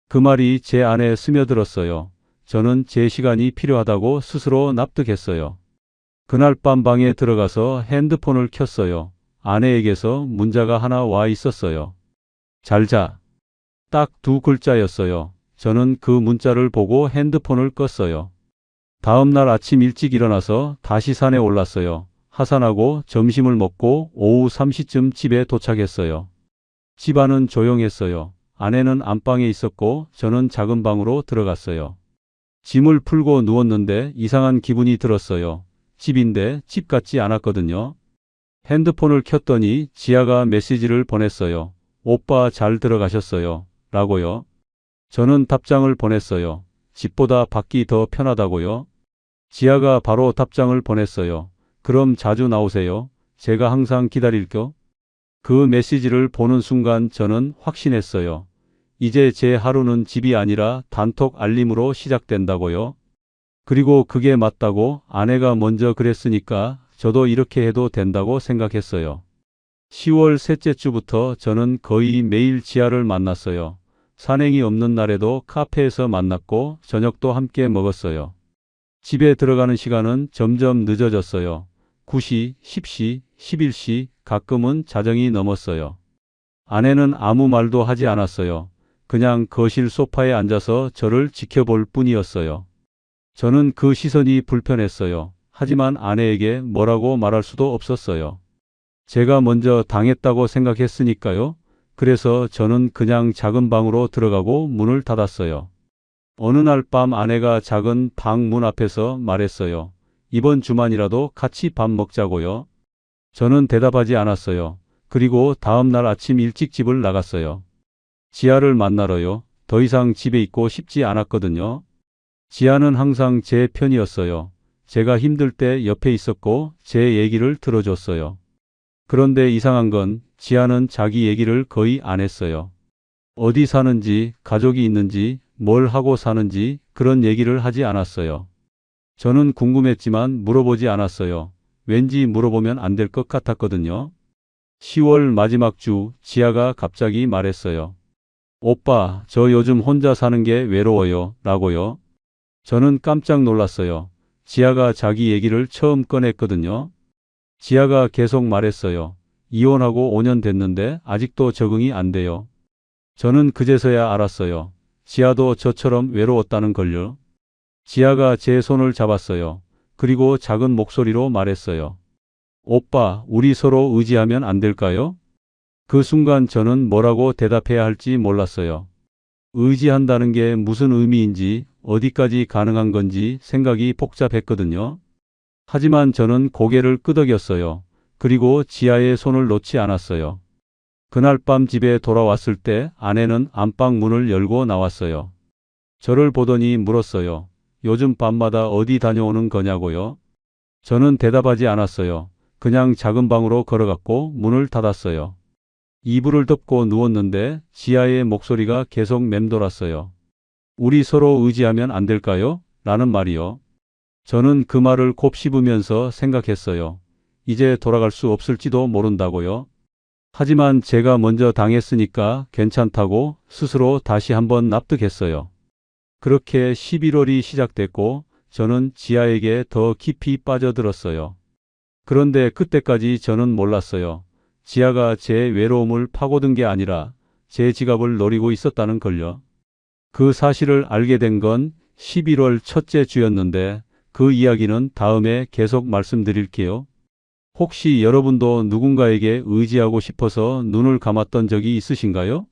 그 말이 제 안에 스며들었어요. 저는 제 시간이 필요하다고 스스로 납득했어요. 그날 밤 방에 들어가서 핸드폰을 켰어요. 아내에게서 문자가 하나 와 있었어요. 잘 자. 딱 2글자였어요. 저는 그 문자를 보고 핸드폰을 껐어요. 다음 날 아침 일찍 일어나서 다시 산에 올랐어요. 하산하고 점심을 먹고 오후 3시쯤 집에 도착했어요. 집 안은 조용했어요. 아내는 안방에 있었고 저는 작은 방으로 들어갔어요. 짐을 풀고 누웠는데 이상한 기분이 들었어요. 집인데 집 같지 않았거든요. 핸드폰을 켰더니 지아가 메시지를 보냈어요. 오빠 잘 들어가셨어요. 라고요. 저는 답장을 보냈어요. 집보다 밖이 더 편하다고요. 지아가 바로 답장을 보냈어요. 그럼 자주 나오세요. 제가 항상 기다릴게요. 그 메시지를 보는 순간 저는 확신했어요. 이제 제 하루는 집이 아니라 단톡 알림으로 시작된다고요. 그리고 그게 맞다고 아내가 먼저 그랬으니까 저도 이렇게 해도 된다고 생각했어요. 10월 셋째 주부터 저는 거의 매일 지아를 만났어요. 산행이 없는 날에도 카페에서 만났고 저녁도 함께 먹었어요. 집에 들어가는 시간은 점점 늦어졌어요. 9시, 10시, 11시, 가끔은 자정이 넘었어요. 아내는 아무 말도 하지 않았어요. 그냥 거실 소파에 앉아서 저를 지켜볼 뿐이었어요. 저는 그 시선이 불편했어요. 하지만 아내에게 뭐라고 말할 수도 없었어요. 제가 먼저 당했다고 생각했으니까요. 그래서 저는 그냥 작은 방으로 들어가고 문을 닫았어요. 어느 날 밤 아내가 작은 방 문 앞에서 말했어요. 이번 주만이라도 같이 밥 먹자고요. 저는 대답하지 않았어요. 그리고 다음 날 아침 일찍 집을 나갔어요. 지아를 만나러요. 더 이상 집에 있고 싶지 않았거든요. 지아는 항상 제 편이었어요. 제가 힘들 때 옆에 있었고 제 얘기를 들어줬어요. 그런데 이상한 건 지아는 자기 얘기를 거의 안 했어요. 어디 사는지, 가족이 있는지, 뭘 하고 사는지 그런 얘기를 하지 않았어요. 저는 궁금했지만 물어보지 않았어요. 왠지 물어보면 안 될 것 같았거든요. 10월 마지막 주 지아가 갑자기 말했어요. 오빠, 저 요즘 혼자 사는 게 외로워요. 라고요. 저는 깜짝 놀랐어요. 지아가 자기 얘기를 처음 꺼냈거든요. 지아가 계속 말했어요. 이혼하고 5년 됐는데 아직도 적응이 안 돼요. 저는 그제서야 알았어요. 지아도 저처럼 외로웠다는 걸요. 지아가 제 손을 잡았어요. 그리고 작은 목소리로 말했어요. 오빠, 우리 서로 의지하면 안 될까요? 그 순간 저는 뭐라고 대답해야 할지 몰랐어요. 의지한다는 게 무슨 의미인지, 어디까지 가능한 건지 생각이 복잡했거든요. 하지만 저는 고개를 끄덕였어요. 그리고 지아의 손을 놓지 않았어요. 그날 밤 집에 돌아왔을 때 아내는 안방 문을 열고 나왔어요. 저를 보더니 물었어요. 요즘 밤마다 어디 다녀오는 거냐고요? 저는 대답하지 않았어요. 그냥 작은 방으로 걸어갔고 문을 닫았어요. 이불을 덮고 누웠는데 지아의 목소리가 계속 맴돌았어요. 우리 서로 의지하면 안 될까요? 라는 말이요. 저는 그 말을 곱씹으면서 생각했어요. 이제 돌아갈 수 없을지도 모른다고요. 하지만 제가 먼저 당했으니까 괜찮다고 스스로 다시 한번 납득했어요. 그렇게 11월이 시작됐고 저는 지아에게 더 깊이 빠져들었어요. 그런데 그때까지 저는 몰랐어요. 지아가 제 외로움을 파고든 게 아니라 제 지갑을 노리고 있었다는 걸요. 그 사실을 알게 된 건 11월 첫째 주였는데 그 이야기는 다음에 계속 말씀드릴게요. 혹시 여러분도 누군가에게 의지하고 싶어서 눈을 감았던 적이 있으신가요?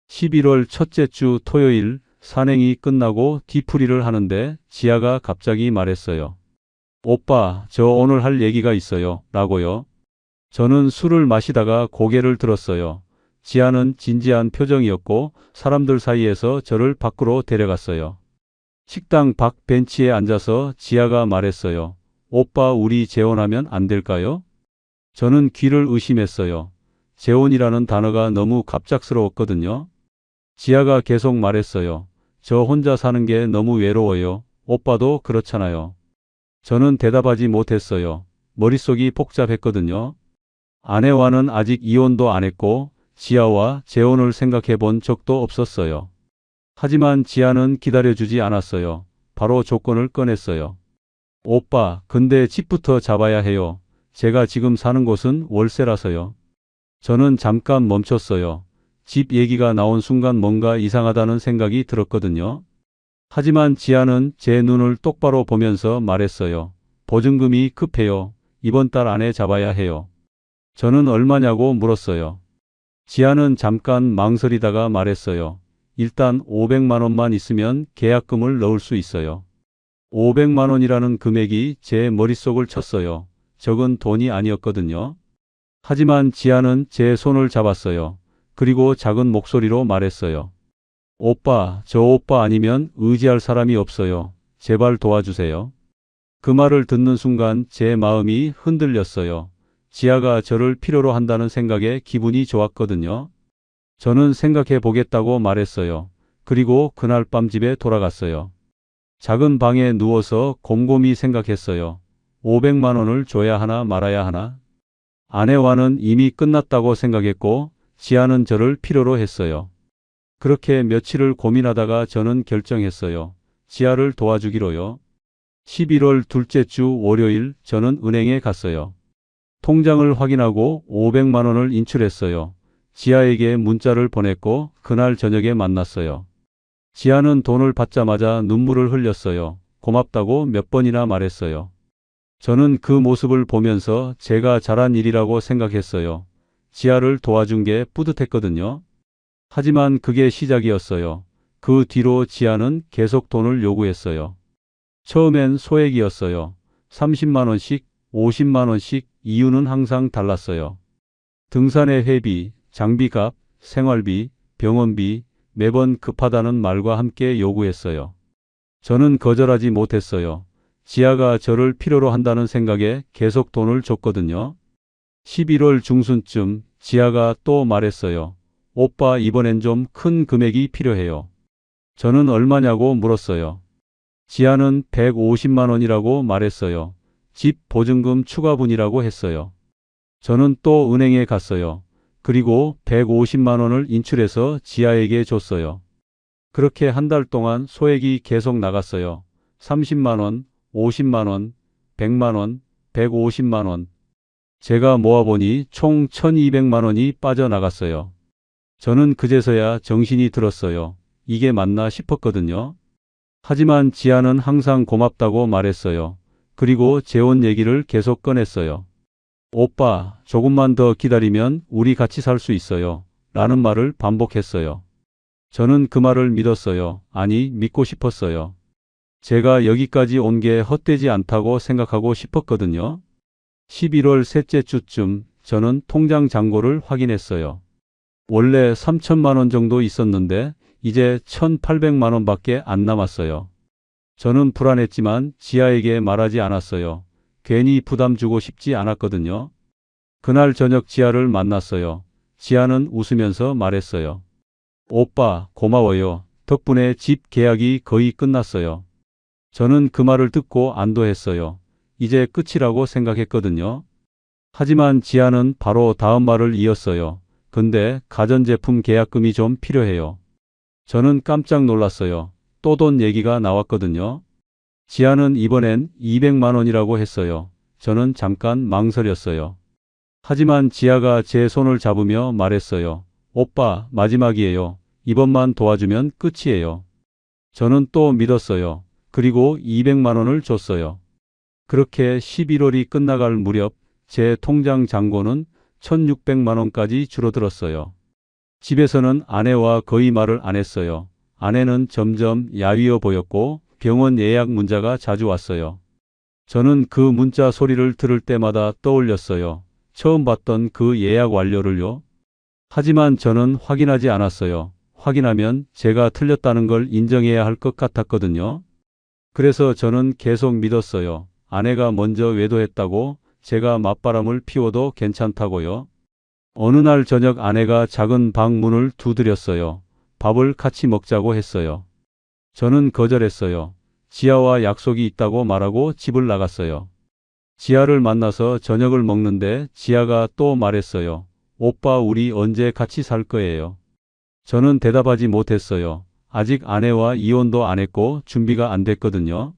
11월 첫째 주 토요일 산행이 끝나고 뒤풀이를 하는데 지아가 갑자기 말했어요. 오빠, 저 오늘 할 얘기가 있어요. 라고요. 저는 술을 마시다가 고개를 들었어요. 지아는 진지한 표정이었고 사람들 사이에서 저를 밖으로 데려갔어요. 식당 밖 벤치에 앉아서 지아가 말했어요. 오빠, 우리 재혼하면 안 될까요? 저는 귀를 의심했어요. 재혼이라는 단어가 너무 갑작스러웠거든요. 지아가 계속 말했어요. 저 혼자 사는 게 너무 외로워요. 오빠도 그렇잖아요. 저는 대답하지 못했어요. 머릿속이 복잡했거든요. 아내와는 아직 이혼도 안 했고 지아와 재혼을 생각해 본 적도 없었어요. 하지만 지아는 기다려주지 않았어요. 바로 조건을 꺼냈어요. 오빠, 근데 집부터 잡아야 해요. 제가 지금 사는 곳은 월세라서요. 저는 잠깐 멈췄어요. 집 얘기가 나온 순간 뭔가 이상하다는 생각이 들었거든요. 하지만 지아는 제 눈을 똑바로 보면서 말했어요. 보증금이 급해요. 이번 달 안에 잡아야 해요. 저는 얼마냐고 물었어요. 지아는 잠깐 망설이다가 말했어요. 일단 500만 원만 있으면 계약금을 넣을 수 있어요. 500만 원이라는 금액이 제 머릿속을 쳤어요. 적은 돈이 아니었거든요. 하지만 지아는 제 손을 잡았어요. 그리고 작은 목소리로 말했어요. 오빠, 저 오빠 아니면 의지할 사람이 없어요. 제발 도와주세요. 그 말을 듣는 순간 제 마음이 흔들렸어요. 지아가 저를 필요로 한다는 생각에 기분이 좋았거든요. 저는 생각해 보겠다고 말했어요. 그리고 그날 밤 집에 돌아갔어요. 작은 방에 누워서 곰곰이 생각했어요. 500만 원을 줘야 하나 말아야 하나? 아내와는 이미 끝났다고 생각했고 지아는 저를 필요로 했어요. 그렇게 며칠을 고민하다가 저는 결정했어요. 지아를 도와주기로요. 11월 둘째 주 월요일 저는 은행에 갔어요. 통장을 확인하고 500만 원을 인출했어요. 지아에게 문자를 보냈고 그날 저녁에 만났어요. 지아는 돈을 받자마자 눈물을 흘렸어요. 고맙다고 몇 번이나 말했어요. 저는 그 모습을 보면서 제가 잘한 일이라고 생각했어요. 지아를 도와준 게 뿌듯했거든요. 하지만 그게 시작이었어요. 그 뒤로 지아는 계속 돈을 요구했어요. 처음엔 소액이었어요. 30만 원씩, 50만 원씩, 이유는 항상 달랐어요. 등산의 회비, 장비값, 생활비, 병원비, 매번 급하다는 말과 함께 요구했어요. 저는 거절하지 못했어요. 지아가 저를 필요로 한다는 생각에 계속 돈을 줬거든요. 11월 중순쯤 지아가 또 말했어요. 오빠, 이번엔 좀 큰 금액이 필요해요. 저는 얼마냐고 물었어요. 지아는 150만 원이라고 말했어요. 집 보증금 추가분이라고 했어요. 저는 또 은행에 갔어요. 그리고 150만 원을 인출해서 지아에게 줬어요. 그렇게 한 달 동안 소액이 계속 나갔어요. 30만 원, 50만 원, 100만 원, 150만 원. 제가 모아보니 총 1200만 원이 빠져나갔어요. 저는 그제서야 정신이 들었어요. 이게 맞나 싶었거든요. 하지만 지아는 항상 고맙다고 말했어요. 그리고 재혼 얘기를 계속 꺼냈어요. 오빠, 조금만 더 기다리면 우리 같이 살 수 있어요. 라는 말을 반복했어요. 저는 그 말을 믿었어요. 아니, 믿고 싶었어요. 제가 여기까지 온 게 헛되지 않다고 생각하고 싶었거든요. 11월 셋째 주쯤 저는 통장 잔고를 확인했어요. 원래 3천만 원 정도 있었는데 이제 1,800만 원밖에 안 남았어요. 저는 불안했지만 지아에게 말하지 않았어요. 괜히 부담 주고 싶지 않았거든요. 그날 저녁 지아를 만났어요. 지아는 웃으면서 말했어요. 오빠, 고마워요. 덕분에 집 계약이 거의 끝났어요. 저는 그 말을 듣고 안도했어요. 이제 끝이라고 생각했거든요. 하지만 지아는 바로 다음 말을 이었어요. 근데 가전제품 계약금이 좀 필요해요. 저는 깜짝 놀랐어요. 또 돈 얘기가 나왔거든요. 지아는 이번엔 200만 원이라고 했어요. 저는 잠깐 망설였어요. 하지만 지아가 제 손을 잡으며 말했어요. 오빠, 마지막이에요. 이번만 도와주면 끝이에요. 저는 또 믿었어요. 그리고 200만 원을 줬어요. 그렇게 11월이 끝나갈 무렵 제 통장 잔고는 1600만 원까지 줄어들었어요. 집에서는 아내와 거의 말을 안 했어요. 아내는 점점 야위어 보였고 병원 예약 문자가 자주 왔어요. 저는 그 문자 소리를 들을 때마다 떠올렸어요. 처음 봤던 그 예약 완료를요. 하지만 저는 확인하지 않았어요. 확인하면 제가 틀렸다는 걸 인정해야 할 것 같았거든요. 그래서 저는 계속 믿었어요. 아내가 먼저 외도했다고, 제가 맞바람을 피워도 괜찮다고요. 어느 날 저녁 아내가 작은 방 문을 두드렸어요. 밥을 같이 먹자고 했어요. 저는 거절했어요. 지아와 약속이 있다고 말하고 집을 나갔어요. 지아를 만나서 저녁을 먹는데 지아가 또 말했어요. 오빠, 우리 언제 같이 살 거예요? 저는 대답하지 못했어요. 아직 아내와 이혼도 안 했고 준비가 안 됐거든요.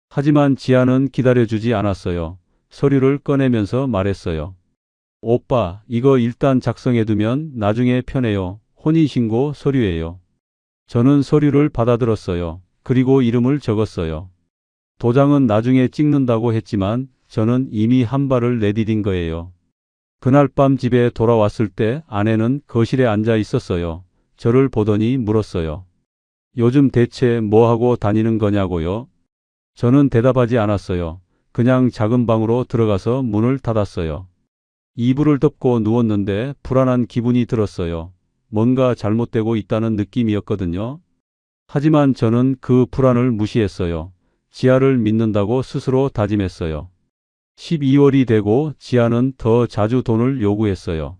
하지만 지아는 기다려주지 않았어요. 서류를 꺼내면서 말했어요. 오빠, 이거 일단 작성해두면 나중에 편해요. 혼인신고 서류예요. 저는 서류를 받아들었어요. 그리고 이름을 적었어요. 도장은 나중에 찍는다고 했지만 저는 이미 한 발을 내디딘 거예요. 그날 밤 집에 돌아왔을 때 아내는 거실에 앉아 있었어요. 저를 보더니 물었어요. 요즘 대체 뭐 하고 다니는 거냐고요? 저는 대답하지 않았어요. 그냥 작은 방으로 들어가서 문을 닫았어요. 이불을 덮고 누웠는데 불안한 기분이 들었어요. 뭔가 잘못되고 있다는 느낌이었거든요. 하지만 저는 그 불안을 무시했어요. 지아를 믿는다고 스스로 다짐했어요. 12월이 되고 지아는 더 자주 돈을 요구했어요.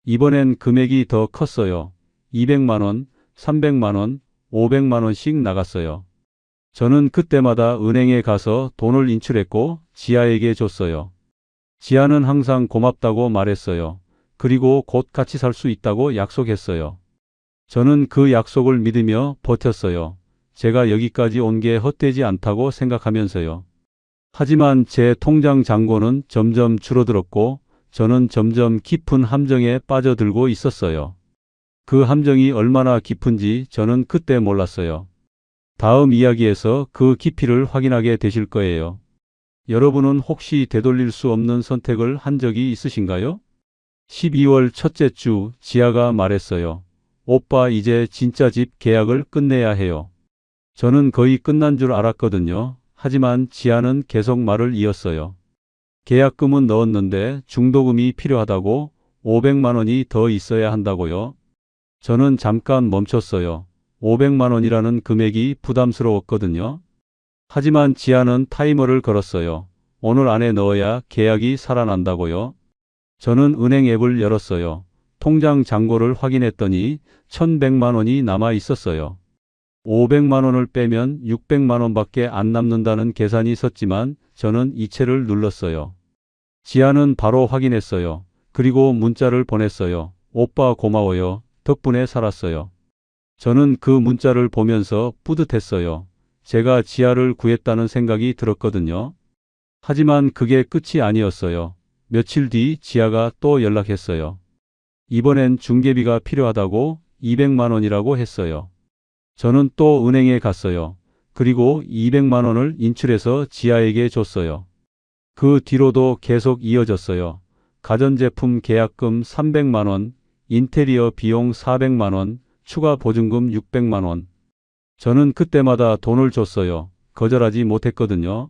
이번엔 금액이 더 컸어요. 200만 원, 300만 원, 500만 원씩 나갔어요. 저는 그때마다 은행에 가서 돈을 인출했고 지아에게 줬어요. 지아는 항상 고맙다고 말했어요. 그리고 곧 같이 살 수 있다고 약속했어요. 저는 그 약속을 믿으며 버텼어요. 제가 여기까지 온 게 헛되지 않다고 생각하면서요. 하지만 제 통장 잔고는 점점 줄어들었고 저는 점점 깊은 함정에 빠져들고 있었어요. 그 함정이 얼마나 깊은지 저는 그때 몰랐어요. 다음 이야기에서 그 깊이를 확인하게 되실 거예요. 여러분은 혹시 되돌릴 수 없는 선택을 한 적이 있으신가요? 12월 첫째 주 지아가 말했어요. 오빠, 이제 진짜 집 계약을 끝내야 해요. 저는 거의 끝난 줄 알았거든요. 하지만 지아는 계속 말을 이었어요. 계약금은 넣었는데 중도금이 필요하다고, 500만 원이 더 있어야 한다고요. 저는 잠깐 멈췄어요. 500만 원이라는 금액이 부담스러웠거든요. 하지만 지아는 타이머를 걸었어요. 오늘 안에 넣어야 계약이 살아난다고요. 저는 은행 앱을 열었어요. 통장 잔고를 확인했더니 1100만 원이 남아 있었어요. 500만 원을 빼면 600만 원밖에 안 남는다는 계산이 섰지만 저는 이체를 눌렀어요. 지아는 바로 확인했어요. 그리고 문자를 보냈어요. 오빠, 고마워요. 덕분에 살았어요. 저는 그 문자를 보면서 뿌듯했어요. 제가 지아를 구했다는 생각이 들었거든요. 하지만 그게 끝이 아니었어요. 며칠 뒤 지아가 또 연락했어요. 이번엔 중개비가 필요하다고 200만 원이라고 했어요. 저는 또 은행에 갔어요. 그리고 200만 원을 인출해서 지아에게 줬어요. 그 뒤로도 계속 이어졌어요. 가전제품 계약금 300만 원, 인테리어 비용 400만 원, 추가 보증금 600만 원. 저는 그때마다 돈을 줬어요. 거절하지 못했거든요.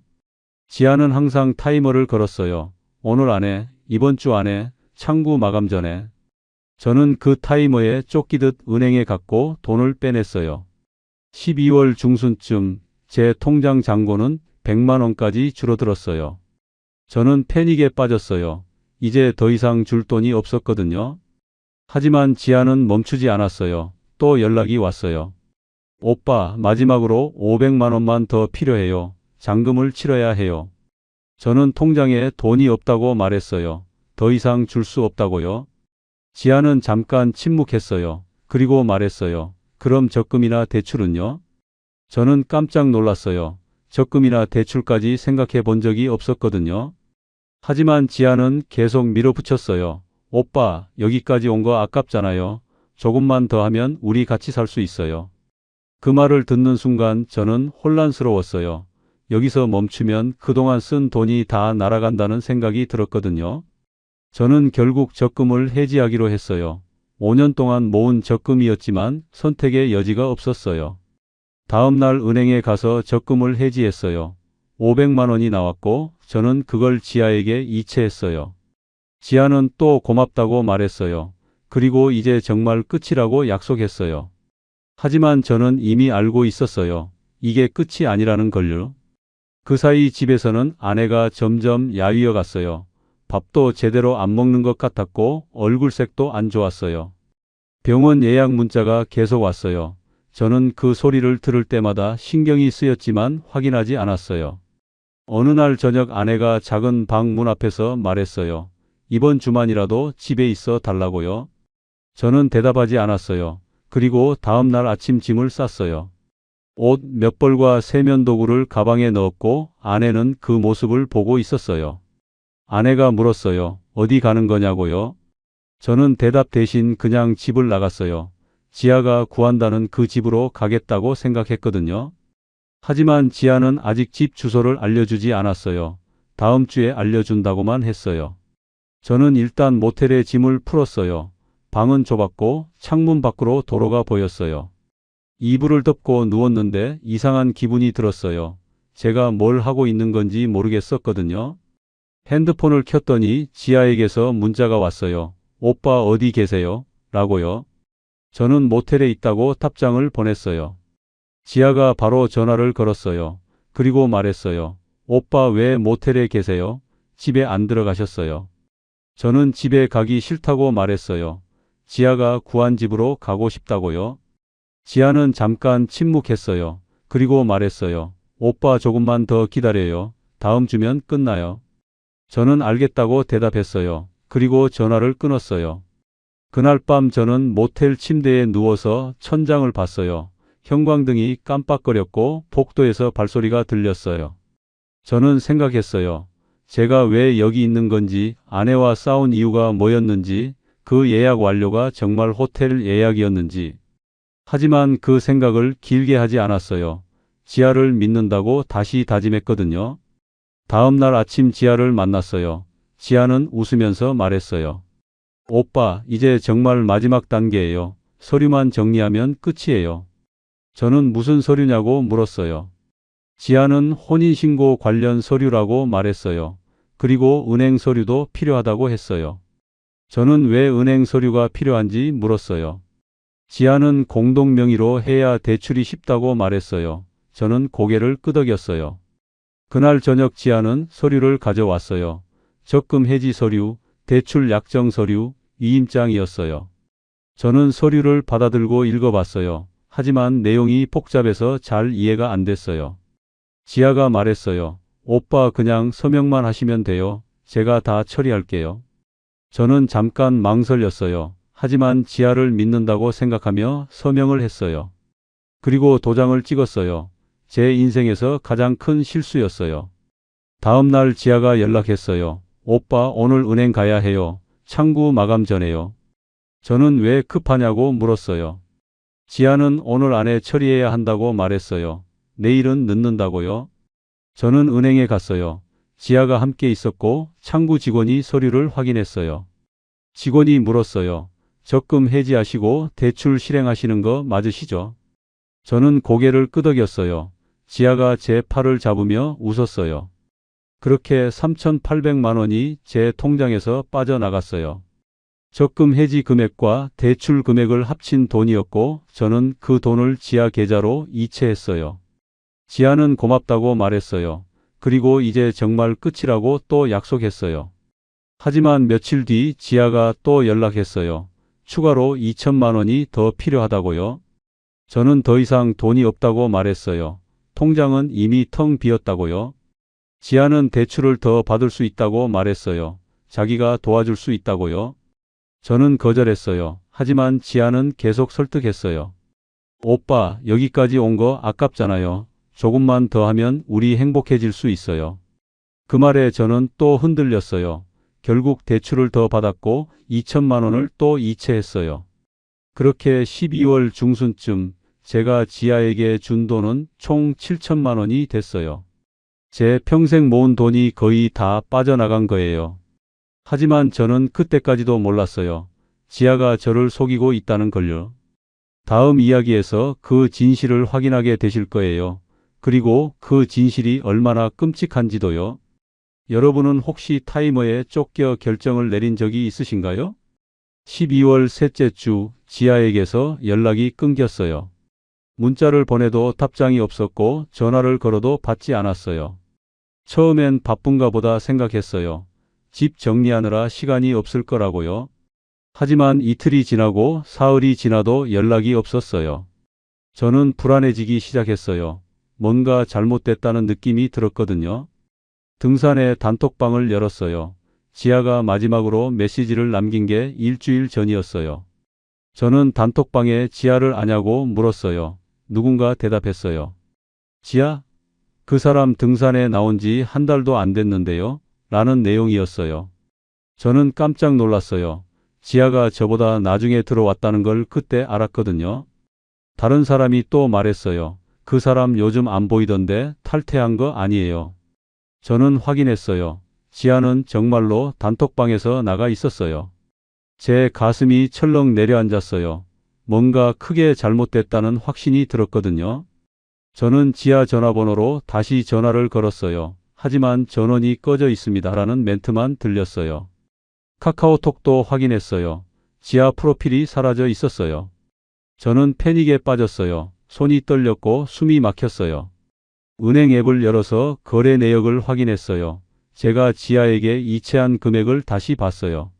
지아는 항상 타이머를 걸었어요. 오늘 안에, 이번 주 안에, 창구 마감 전에. 저는 그 타이머에 쫓기듯 은행에 갔고 돈을 빼냈어요. 12월 중순쯤 제 통장 잔고는 100만 원까지 줄어들었어요. 저는 패닉에 빠졌어요. 이제 더 이상 줄 돈이 없었거든요. 하지만 지아는 멈추지 않았어요. 또 연락이 왔어요. 오빠, 마지막으로 500만 원만 더 필요해요. 잔금을 치러야 해요. 저는 통장에 돈이 없다고 말했어요. 더 이상 줄 수 없다고요. 지아는 잠깐 침묵했어요. 그리고 말했어요. 그럼 적금이나 대출은요? 저는 깜짝 놀랐어요. 적금이나 대출까지 생각해 본 적이 없었거든요. 하지만 지아는 계속 밀어붙였어요. 오빠, 여기까지 온 거 아깝잖아요. 조금만 더 하면 우리 같이 살 수 있어요. 그 말을 듣는 순간 저는 혼란스러웠어요. 여기서 멈추면 그동안 쓴 돈이 다 날아간다는 생각이 들었거든요. 저는 결국 적금을 해지하기로 했어요. 5년 동안 모은 적금이었지만 선택의 여지가 없었어요. 다음 날 은행에 가서 적금을 해지했어요. 500만 원이 나왔고 저는 그걸 지아에게 이체했어요. 지아는 또 고맙다고 말했어요. 그리고 이제 정말 끝이라고 약속했어요. 하지만 저는 이미 알고 있었어요. 이게 끝이 아니라는 걸요. 그 사이 집에서는 아내가 점점 야위어 갔어요. 밥도 제대로 안 먹는 것 같았고 얼굴색도 안 좋았어요. 병원 예약 문자가 계속 왔어요. 저는 그 소리를 들을 때마다 신경이 쓰였지만 확인하지 않았어요. 어느 날 저녁 아내가 작은 방 문 앞에서 말했어요. 이번 주만이라도 집에 있어 달라고요. 저는 대답하지 않았어요. 그리고 다음 날 아침 짐을 쌌어요. 옷 몇 벌과 세면도구를 가방에 넣었고 아내는 그 모습을 보고 있었어요. 아내가 물었어요. 어디 가는 거냐고요? 저는 대답 대신 그냥 집을 나갔어요. 지아가 구한다는 그 집으로 가겠다고 생각했거든요. 하지만 지아는 아직 집 주소를 알려주지 않았어요. 다음 주에 알려준다고만 했어요. 저는 일단 모텔에 짐을 풀었어요. 방은 좁았고 창문 밖으로 도로가 보였어요. 이불을 덮고 누웠는데 이상한 기분이 들었어요. 제가 뭘 하고 있는 건지 모르겠었거든요. 핸드폰을 켰더니 지아에게서 문자가 왔어요. 오빠 어디 계세요? 라고요. 저는 모텔에 있다고 답장을 보냈어요. 지아가 바로 전화를 걸었어요. 그리고 말했어요. 오빠 왜 모텔에 계세요? 집에 안 들어가셨어요. 저는 집에 가기 싫다고 말했어요. 지아가 구한 집으로 가고 싶다고요. 지아는 잠깐 침묵했어요. 그리고 말했어요. 오빠 조금만 더 기다려요. 다음 주면 끝나요. 저는 알겠다고 대답했어요. 그리고 전화를 끊었어요. 그날 밤 저는 모텔 침대에 누워서 천장을 봤어요. 형광등이 깜빡거렸고 복도에서 발소리가 들렸어요. 저는 생각했어요. 제가 왜 여기 있는 건지, 아내와 싸운 이유가 뭐였는지, 그 예약 완료가 정말 호텔 예약이었는지. 하지만 그 생각을 길게 하지 않았어요. 지아를 믿는다고 다시 다짐했거든요. 다음 날 아침 지아를 만났어요. 지아는 웃으면서 말했어요. 오빠, 이제 정말 마지막 단계예요. 서류만 정리하면 끝이에요. 저는 무슨 서류냐고 물었어요. 지아는 혼인신고 관련 서류라고 말했어요. 그리고 은행 서류도 필요하다고 했어요. 저는 왜 은행 서류가 필요한지 물었어요. 지아는 공동 명의로 해야 대출이 쉽다고 말했어요. 저는 고개를 끄덕였어요. 그날 저녁 지아는 서류를 가져왔어요. 적금 해지 서류, 대출 약정 서류, 위임장이었어요. 저는 서류를 받아들고 읽어봤어요. 하지만 내용이 복잡해서 잘 이해가 안 됐어요. 지아가 말했어요. 오빠 그냥 서명만 하시면 돼요. 제가 다 처리할게요. 저는 잠깐 망설였어요. 하지만 지아를 믿는다고 생각하며 서명을 했어요. 그리고 도장을 찍었어요. 제 인생에서 가장 큰 실수였어요. 다음 날 지아가 연락했어요. 오빠 오늘 은행 가야 해요. 창구 마감 전에요. 저는 왜 급하냐고 물었어요. 지아는 오늘 안에 처리해야 한다고 말했어요. 내일은 늦는다고요? 저는 은행에 갔어요. 지아가 함께 있었고 창구 직원이 서류를 확인했어요. 직원이 물었어요. 적금 해지하시고 대출 실행하시는 거 맞으시죠? 저는 고개를 끄덕였어요. 지아가 제 팔을 잡으며 웃었어요. 그렇게 3,800만 원이 제 통장에서 빠져나갔어요. 적금 해지 금액과 대출 금액을 합친 돈이었고 저는 그 돈을 지아 계좌로 이체했어요. 지아는 고맙다고 말했어요. 그리고 이제 정말 끝이라고 또 약속했어요. 하지만 며칠 뒤 지아가 또 연락했어요. 추가로 2천만 원이 더 필요하다고요. 저는 더 이상 돈이 없다고 말했어요. 통장은 이미 텅 비었다고요. 지아는 대출을 더 받을 수 있다고 말했어요. 자기가 도와줄 수 있다고요. 저는 거절했어요. 하지만 지아는 계속 설득했어요. 오빠, 여기까지 온 거 아깝잖아요. 조금만 더 하면 우리 행복해질 수 있어요. 그 말에 저는 또 흔들렸어요. 결국 대출을 더 받았고 2천만 원을 또 이체했어요. 그렇게 12월 중순쯤 제가 지아에게 준 돈은 총 7천만 원이 됐어요. 제 평생 모은 돈이 거의 다 빠져나간 거예요. 하지만 저는 그때까지도 몰랐어요. 지아가 저를 속이고 있다는 걸요. 다음 이야기에서 그 진실을 확인하게 되실 거예요. 그리고 그 진실이 얼마나 끔찍한지도요. 여러분은 혹시 타이머에 쫓겨 결정을 내린 적이 있으신가요? 12월 셋째 주 지아에게서 연락이 끊겼어요. 문자를 보내도 답장이 없었고 전화를 걸어도 받지 않았어요. 처음엔 바쁜가 보다 생각했어요. 집 정리하느라 시간이 없을 거라고요. 하지만 이틀이 지나고 사흘이 지나도 연락이 없었어요. 저는 불안해지기 시작했어요. 뭔가 잘못됐다는 느낌이 들었거든요. 등산에 단톡방을 열었어요. 지아가 마지막으로 메시지를 남긴 게 일주일 전이었어요. 저는 단톡방에 지아를 아냐고 물었어요. 누군가 대답했어요. 지아? 그 사람 등산에 나온 지 한 달도 안 됐는데요. 라는 내용이었어요. 저는 깜짝 놀랐어요. 지아가 저보다 나중에 들어왔다는 걸 그때 알았거든요. 다른 사람이 또 말했어요. 그 사람 요즘 안 보이던데 탈퇴한 거 아니에요. 저는 확인했어요. 지아는 정말로 단톡방에서 나가 있었어요. 제 가슴이 철렁 내려앉았어요. 뭔가 크게 잘못됐다는 확신이 들었거든요. 저는 지아 전화번호로 다시 전화를 걸었어요. 하지만 전원이 꺼져 있습니다라는 멘트만 들렸어요. 카카오톡도 확인했어요. 지아 프로필이 사라져 있었어요. 저는 패닉에 빠졌어요. 손이 떨렸고 숨이 막혔어요. 은행 앱을 열어서 거래 내역을 확인했어요. 제가 지아에게 이체한 금액을 다시 봤어요.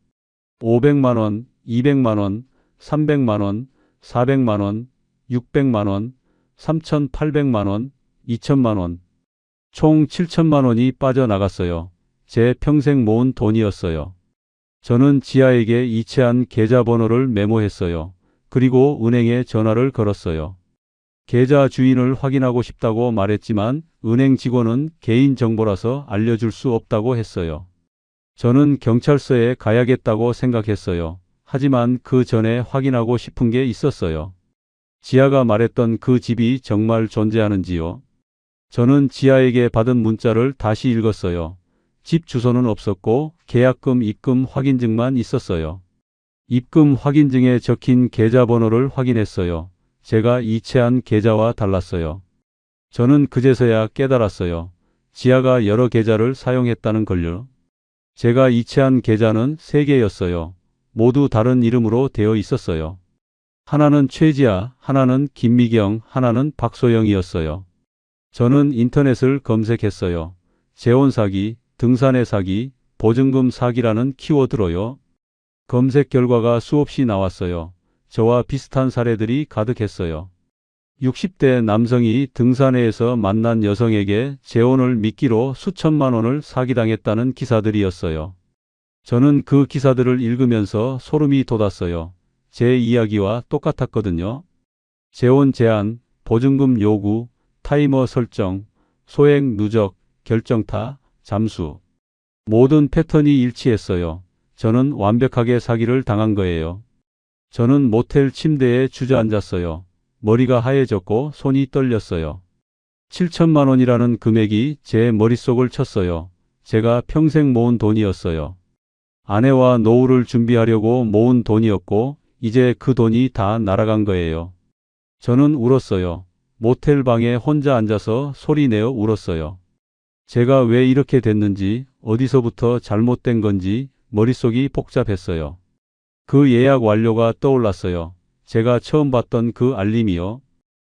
500만 원, 200만 원, 300만 원, 400만 원, 600만 원, 3,800만 원, 2천만 원. 총 7천만 원이 빠져나갔어요. 제 평생 모은 돈이었어요. 저는 지아에게 이체한 계좌번호를 메모했어요. 그리고 은행에 전화를 걸었어요. 계좌 주인을 확인하고 싶다고 말했지만 은행 직원은 개인정보라서 알려줄 수 없다고 했어요. 저는 경찰서에 가야겠다고 생각했어요. 하지만 그 전에 확인하고 싶은 게 있었어요. 지아가 말했던 그 집이 정말 존재하는지요. 저는 지아에게 받은 문자를 다시 읽었어요. 집 주소는 없었고 계약금 입금 확인증만 있었어요. 입금 확인증에 적힌 계좌번호를 확인했어요. 제가 이체한 계좌와 달랐어요. 저는 그제서야 깨달았어요. 지아가 여러 계좌를 사용했다는 걸요. 제가 이체한 계좌는 3개였어요. 모두 다른 이름으로 되어 있었어요. 하나는 최지아, 하나는 김미경, 하나는 박소영이었어요. 저는 인터넷을 검색했어요. 재혼 사기, 등산의 사기, 보증금 사기라는 키워드로요. 검색 결과가 수없이 나왔어요. 저와 비슷한 사례들이 가득했어요. 60대 남성이 등산회에서 만난 여성에게 재혼을 미끼로 수천만 원을 사기당했다는 기사들이었어요. 저는 그 기사들을 읽으면서 소름이 돋았어요. 제 이야기와 똑같았거든요. 재혼 제한, 보증금 요구, 타이머 설정, 소액 누적, 결정타, 잠수. 모든 패턴이 일치했어요. 저는 완벽하게 사기를 당한 거예요. 저는 모텔 침대에 주저앉았어요. 머리가 하얘졌고 손이 떨렸어요. 7천만 원이라는 금액이 제 머릿속을 쳤어요. 제가 평생 모은 돈이었어요. 아내와 노후를 준비하려고 모은 돈이었고 이제 그 돈이 다 날아간 거예요. 저는 울었어요. 모텔 방에 혼자 앉아서 소리내어 울었어요. 제가 왜 이렇게 됐는지, 어디서부터 잘못된 건지 머릿속이 복잡했어요. 그 예약 완료가 떠올랐어요. 제가 처음 봤던 그 알림이요.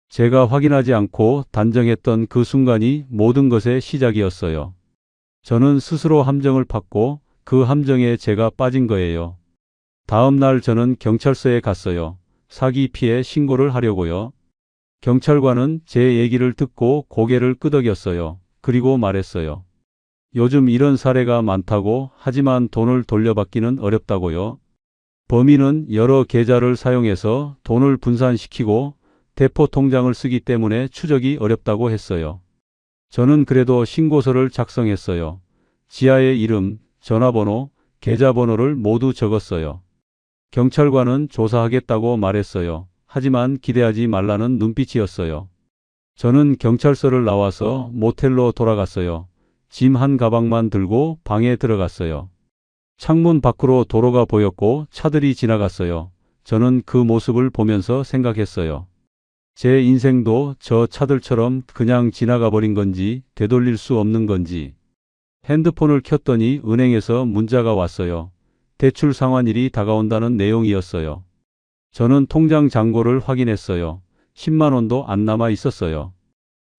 제가 확인하지 않고 단정했던 그 순간이 모든 것의 시작이었어요. 저는 스스로 함정을 팠고 그 함정에 제가 빠진 거예요. 다음 날 저는 경찰서에 갔어요. 사기 피해 신고를 하려고요. 경찰관은 제 얘기를 듣고 고개를 끄덕였어요. 그리고 말했어요. 요즘 이런 사례가 많다고, 하지만 돈을 돌려받기는 어렵다고요. 범인은 여러 계좌를 사용해서 돈을 분산시키고 대포 통장을 쓰기 때문에 추적이 어렵다고 했어요. 저는 그래도 신고서를 작성했어요. 지하의 이름, 전화번호, 계좌번호를 모두 적었어요. 경찰관은 조사하겠다고 말했어요. 하지만 기대하지 말라는 눈빛이었어요. 저는 경찰서를 나와서 모텔로 돌아갔어요. 짐 한 가방만 들고 방에 들어갔어요. 창문 밖으로 도로가 보였고 차들이 지나갔어요. 저는 그 모습을 보면서 생각했어요. 제 인생도 저 차들처럼 그냥 지나가 버린 건지, 되돌릴 수 없는 건지. 핸드폰을 켰더니 은행에서 문자가 왔어요. 대출 상환일이 다가온다는 내용이었어요. 저는 통장 잔고를 확인했어요. 10만 원도 안 남아 있었어요.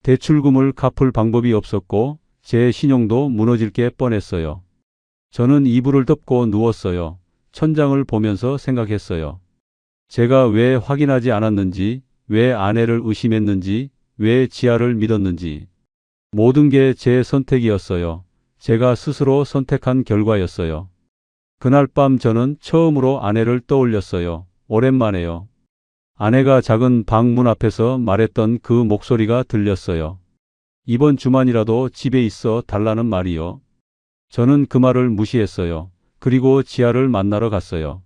대출금을 갚을 방법이 없었고 제 신용도 무너질 게 뻔했어요. 저는 이불을 덮고 누웠어요. 천장을 보면서 생각했어요. 제가 왜 확인하지 않았는지, 왜 아내를 의심했는지, 왜 지아를 믿었는지. 모든 게 제 선택이었어요. 제가 스스로 선택한 결과였어요. 그날 밤 저는 처음으로 아내를 떠올렸어요. 오랜만에요. 아내가 작은 방 문 앞에서 말했던 그 목소리가 들렸어요. 이번 주만이라도 집에 있어 달라는 말이요. 저는 그 말을 무시했어요. 그리고 지아를 만나러 갔어요.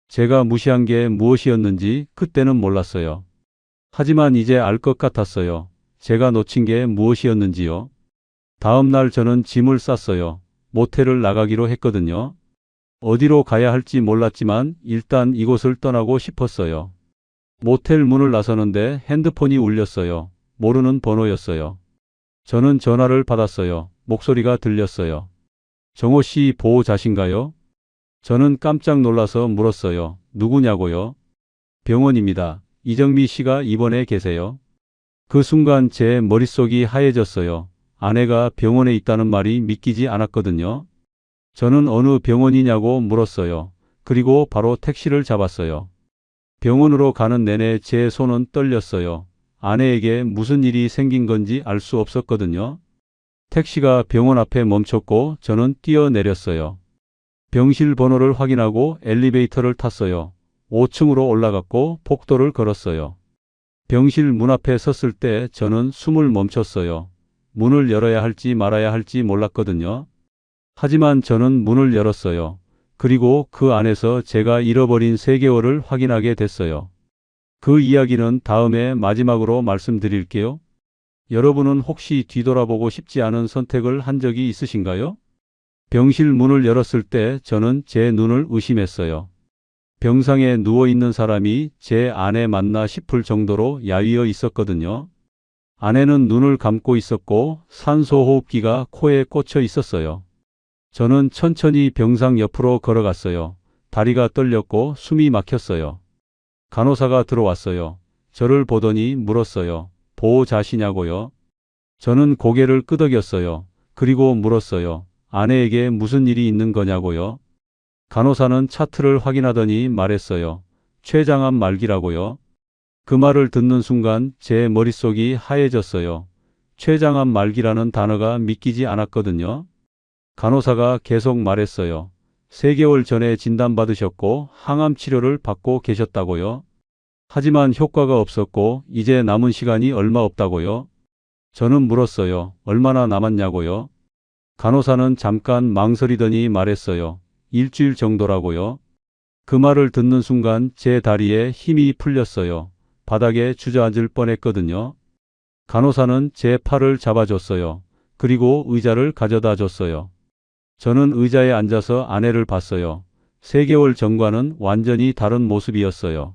제가 무시한 게 무엇이었는지 그때는 몰랐어요. 하지만 이제 알 것 같았어요. 제가 놓친 게 무엇이었는지요. 다음 날 저는 짐을 쌌어요. 모텔을 나가기로 했거든요. 어디로 가야 할지 몰랐지만 일단 이곳을 떠나고 싶었어요. 모텔 문을 나서는데 핸드폰이 울렸어요. 모르는 번호였어요. 저는 전화를 받았어요. 목소리가 들렸어요. 정호 씨 보호자신가요? 저는 깜짝 놀라서 물었어요. 누구냐고요? 병원입니다. 이정미 씨가 입원해 계세요. 그 순간 제 머릿속이 하얘졌어요. 아내가 병원에 있다는 말이 믿기지 않았거든요. 저는 어느 병원이냐고 물었어요. 그리고 바로 택시를 잡았어요. 병원으로 가는 내내 제 손은 떨렸어요. 아내에게 무슨 일이 생긴 건지 알 수 없었거든요. 택시가 병원 앞에 멈췄고 저는 뛰어내렸어요. 병실 번호를 확인하고 엘리베이터를 탔어요. 5층으로 올라갔고 복도를 걸었어요. 병실 문 앞에 섰을 때 저는 숨을 멈췄어요. 문을 열어야 할지 말아야 할지 몰랐거든요. 하지만 저는 문을 열었어요. 그리고 그 안에서 제가 잃어버린 3개월을 확인하게 됐어요. 그 이야기는 다음에 마지막으로 말씀드릴게요. 여러분은 혹시 뒤돌아보고 싶지 않은 선택을 한 적이 있으신가요? 병실 문을 열었을 때 저는 제 눈을 의심했어요. 병상에 누워있는 사람이 제 아내 맞나 싶을 정도로 야위어 있었거든요. 아내는 눈을 감고 있었고 산소호흡기가 코에 꽂혀 있었어요. 저는 천천히 병상 옆으로 걸어갔어요. 다리가 떨렸고 숨이 막혔어요. 간호사가 들어왔어요. 저를 보더니 물었어요. 보호자시냐고요? 저는 고개를 끄덕였어요. 그리고 물었어요. 아내에게 무슨 일이 있는 거냐고요? 간호사는 차트를 확인하더니 말했어요. 췌장암 말기라고요. 그 말을 듣는 순간 제 머릿속이 하얘졌어요. 췌장암 말기라는 단어가 믿기지 않았거든요. 간호사가 계속 말했어요. 3개월 전에 진단받으셨고 항암 치료를 받고 계셨다고요. 하지만 효과가 없었고 이제 남은 시간이 얼마 없다고요. 저는 물었어요. 얼마나 남았냐고요. 간호사는 잠깐 망설이더니 말했어요. 일주일 정도라고요. 그 말을 듣는 순간 제 다리에 힘이 풀렸어요. 바닥에 주저앉을 뻔했거든요. 간호사는 제 팔을 잡아줬어요. 그리고 의자를 가져다 줬어요. 저는 의자에 앉아서 아내를 봤어요. 3개월 전과는 완전히 다른 모습이었어요.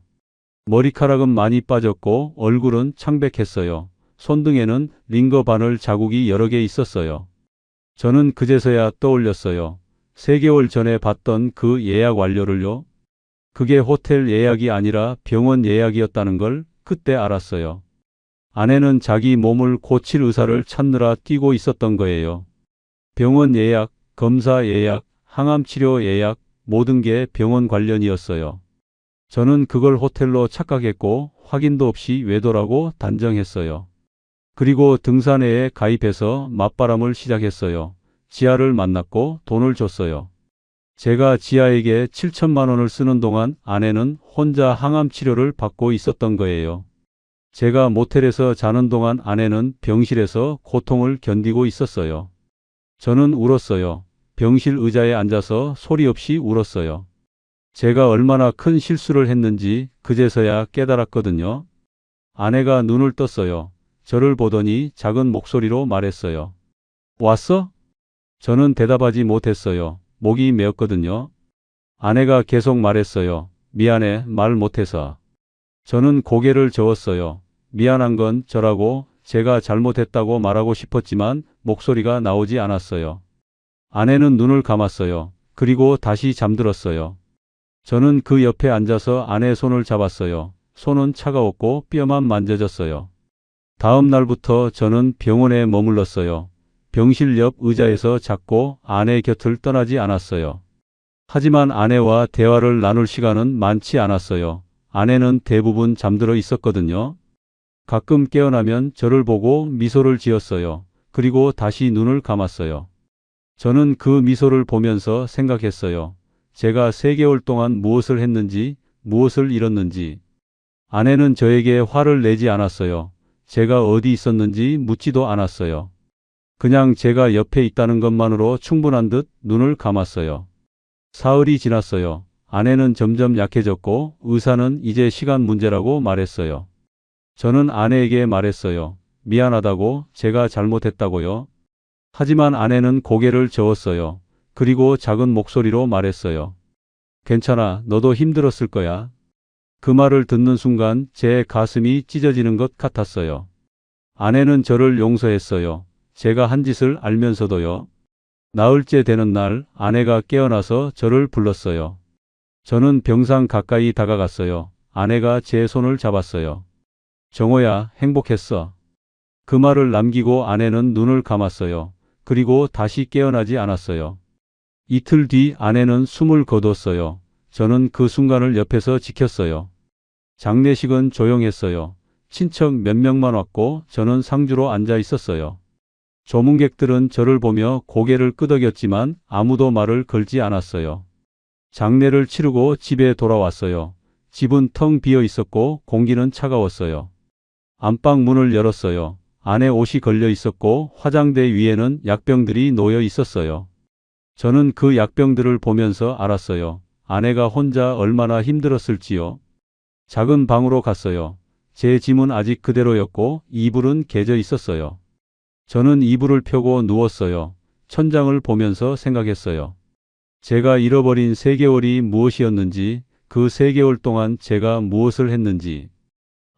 머리카락은 많이 빠졌고 얼굴은 창백했어요. 손등에는 링거 바늘 자국이 여러 개 있었어요. 저는 그제서야 떠올렸어요. 3개월 전에 봤던 그 예약 완료를요. 그게 호텔 예약이 아니라 병원 예약이었다는 걸 그때 알았어요. 아내는 자기 몸을 고칠 의사를 찾느라 뛰고 있었던 거예요. 병원 예약, 검사 예약, 항암 치료 예약, 모든 게 병원 관련이었어요. 저는 그걸 호텔로 착각했고 확인도 없이 외도라고 단정했어요. 그리고 등산회에 가입해서 맞바람을 시작했어요. 지아를 만났고 돈을 줬어요. 제가 지아에게 7천만 원을 쓰는 동안 아내는 혼자 항암 치료를 받고 있었던 거예요. 제가 모텔에서 자는 동안 아내는 병실에서 고통을 견디고 있었어요. 저는 울었어요. 병실 의자에 앉아서 소리 없이 울었어요. 제가 얼마나 큰 실수를 했는지 그제서야 깨달았거든요. 아내가 눈을 떴어요. 저를 보더니 작은 목소리로 말했어요. 왔어? 저는 대답하지 못했어요. 목이 메었거든요. 아내가 계속 말했어요. 미안해, 말 못해서. 저는 고개를 저었어요. 미안한 건 저라고 제가 잘못했다고 말하고 싶었지만 목소리가 나오지 않았어요. 아내는 눈을 감았어요. 그리고 다시 잠들었어요. 저는 그 옆에 앉아서 아내의 손을 잡았어요. 손은 차가웠고 뼈만 만져졌어요. 다음 날부터 저는 병원에 머물렀어요. 병실 옆 의자에서 잤고 아내 곁을 떠나지 않았어요. 하지만 아내와 대화를 나눌 시간은 많지 않았어요. 아내는 대부분 잠들어 있었거든요. 가끔 깨어나면 저를 보고 미소를 지었어요. 그리고 다시 눈을 감았어요. 저는 그 미소를 보면서 생각했어요. 제가 3개월 동안 무엇을 했는지, 무엇을 잃었는지. 아내는 저에게 화를 내지 않았어요. 제가 어디 있었는지 묻지도 않았어요. 그냥 제가 옆에 있다는 것만으로 충분한 듯 눈을 감았어요. 사흘이 지났어요. 아내는 점점 약해졌고 의사는 이제 시간 문제라고 말했어요. 저는 아내에게 말했어요. 미안하다고, 제가 잘못했다고요. 하지만 아내는 고개를 저었어요. 그리고 작은 목소리로 말했어요. 괜찮아, 너도 힘들었을 거야. 그 말을 듣는 순간 제 가슴이 찢어지는 것 같았어요. 아내는 저를 용서했어요. 제가 한 짓을 알면서도요. 나흘째 되는 날 아내가 깨어나서 저를 불렀어요. 저는 병상 가까이 다가갔어요. 아내가 제 손을 잡았어요. 정호야, 행복했어. 그 말을 남기고 아내는 눈을 감았어요. 그리고 다시 깨어나지 않았어요. 이틀 뒤 아내는 숨을 거뒀어요. 저는 그 순간을 옆에서 지켰어요. 장례식은 조용했어요. 친척 몇 명만 왔고 저는 상주로 앉아 있었어요. 조문객들은 저를 보며 고개를 끄덕였지만 아무도 말을 걸지 않았어요. 장례를 치르고 집에 돌아왔어요. 집은 텅 비어 있었고 공기는 차가웠어요. 안방 문을 열었어요. 아내 옷이 걸려 있었고 화장대 위에는 약병들이 놓여 있었어요. 저는 그 약병들을 보면서 알았어요. 아내가 혼자 얼마나 힘들었을지요. 작은 방으로 갔어요. 제 짐은 아직 그대로였고 이불은 개져 있었어요. 저는 이불을 펴고 누웠어요. 천장을 보면서 생각했어요. 제가 잃어버린 3개월이 무엇이었는지, 그 3개월 동안 제가 무엇을 했는지.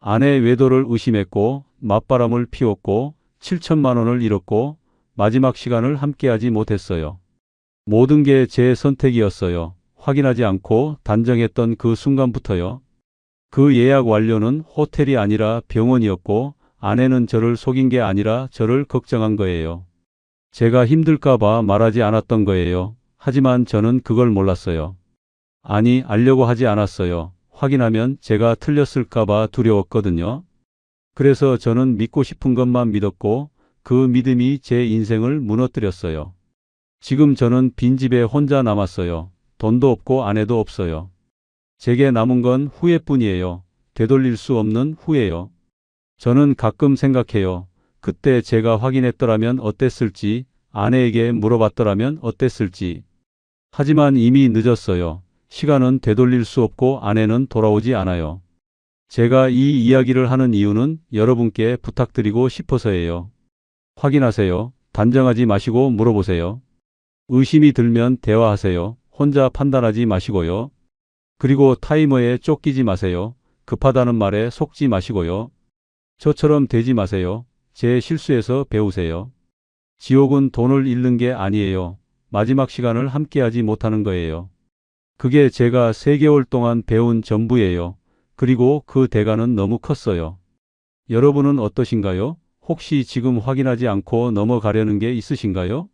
아내 외도를 의심했고 맞바람을 피웠고 7천만 원을 잃었고 마지막 시간을 함께하지 못했어요. 모든 게 제 선택이었어요. 확인하지 않고 단정했던 그 순간부터요. 그 예약 완료는 호텔이 아니라 병원이었고 아내는 저를 속인 게 아니라 저를 걱정한 거예요. 제가 힘들까 봐 말하지 않았던 거예요. 하지만 저는 그걸 몰랐어요. 아니, 알려고 하지 않았어요. 확인하면 제가 틀렸을까 봐 두려웠거든요. 그래서 저는 믿고 싶은 것만 믿었고 그 믿음이 제 인생을 무너뜨렸어요. 지금 저는 빈집에 혼자 남았어요. 돈도 없고 아내도 없어요. 제게 남은 건 후회뿐이에요. 되돌릴 수 없는 후회요. 저는 가끔 생각해요. 그때 제가 확인했더라면 어땠을지, 아내에게 물어봤더라면 어땠을지. 하지만 이미 늦었어요. 시간은 되돌릴 수 없고 아내는 돌아오지 않아요. 제가 이 이야기를 하는 이유는 여러분께 부탁드리고 싶어서예요. 확인하세요. 단정하지 마시고 물어보세요. 의심이 들면 대화하세요. 혼자 판단하지 마시고요. 그리고 타이머에 쫓기지 마세요. 급하다는 말에 속지 마시고요. 저처럼 되지 마세요. 제 실수에서 배우세요. 지옥은 돈을 잃는 게 아니에요. 마지막 시간을 함께하지 못하는 거예요. 그게 제가 3개월 동안 배운 전부예요. 그리고 그 대가는 너무 컸어요. 여러분은 어떠신가요? 혹시 지금 확인하지 않고 넘어가려는 게 있으신가요?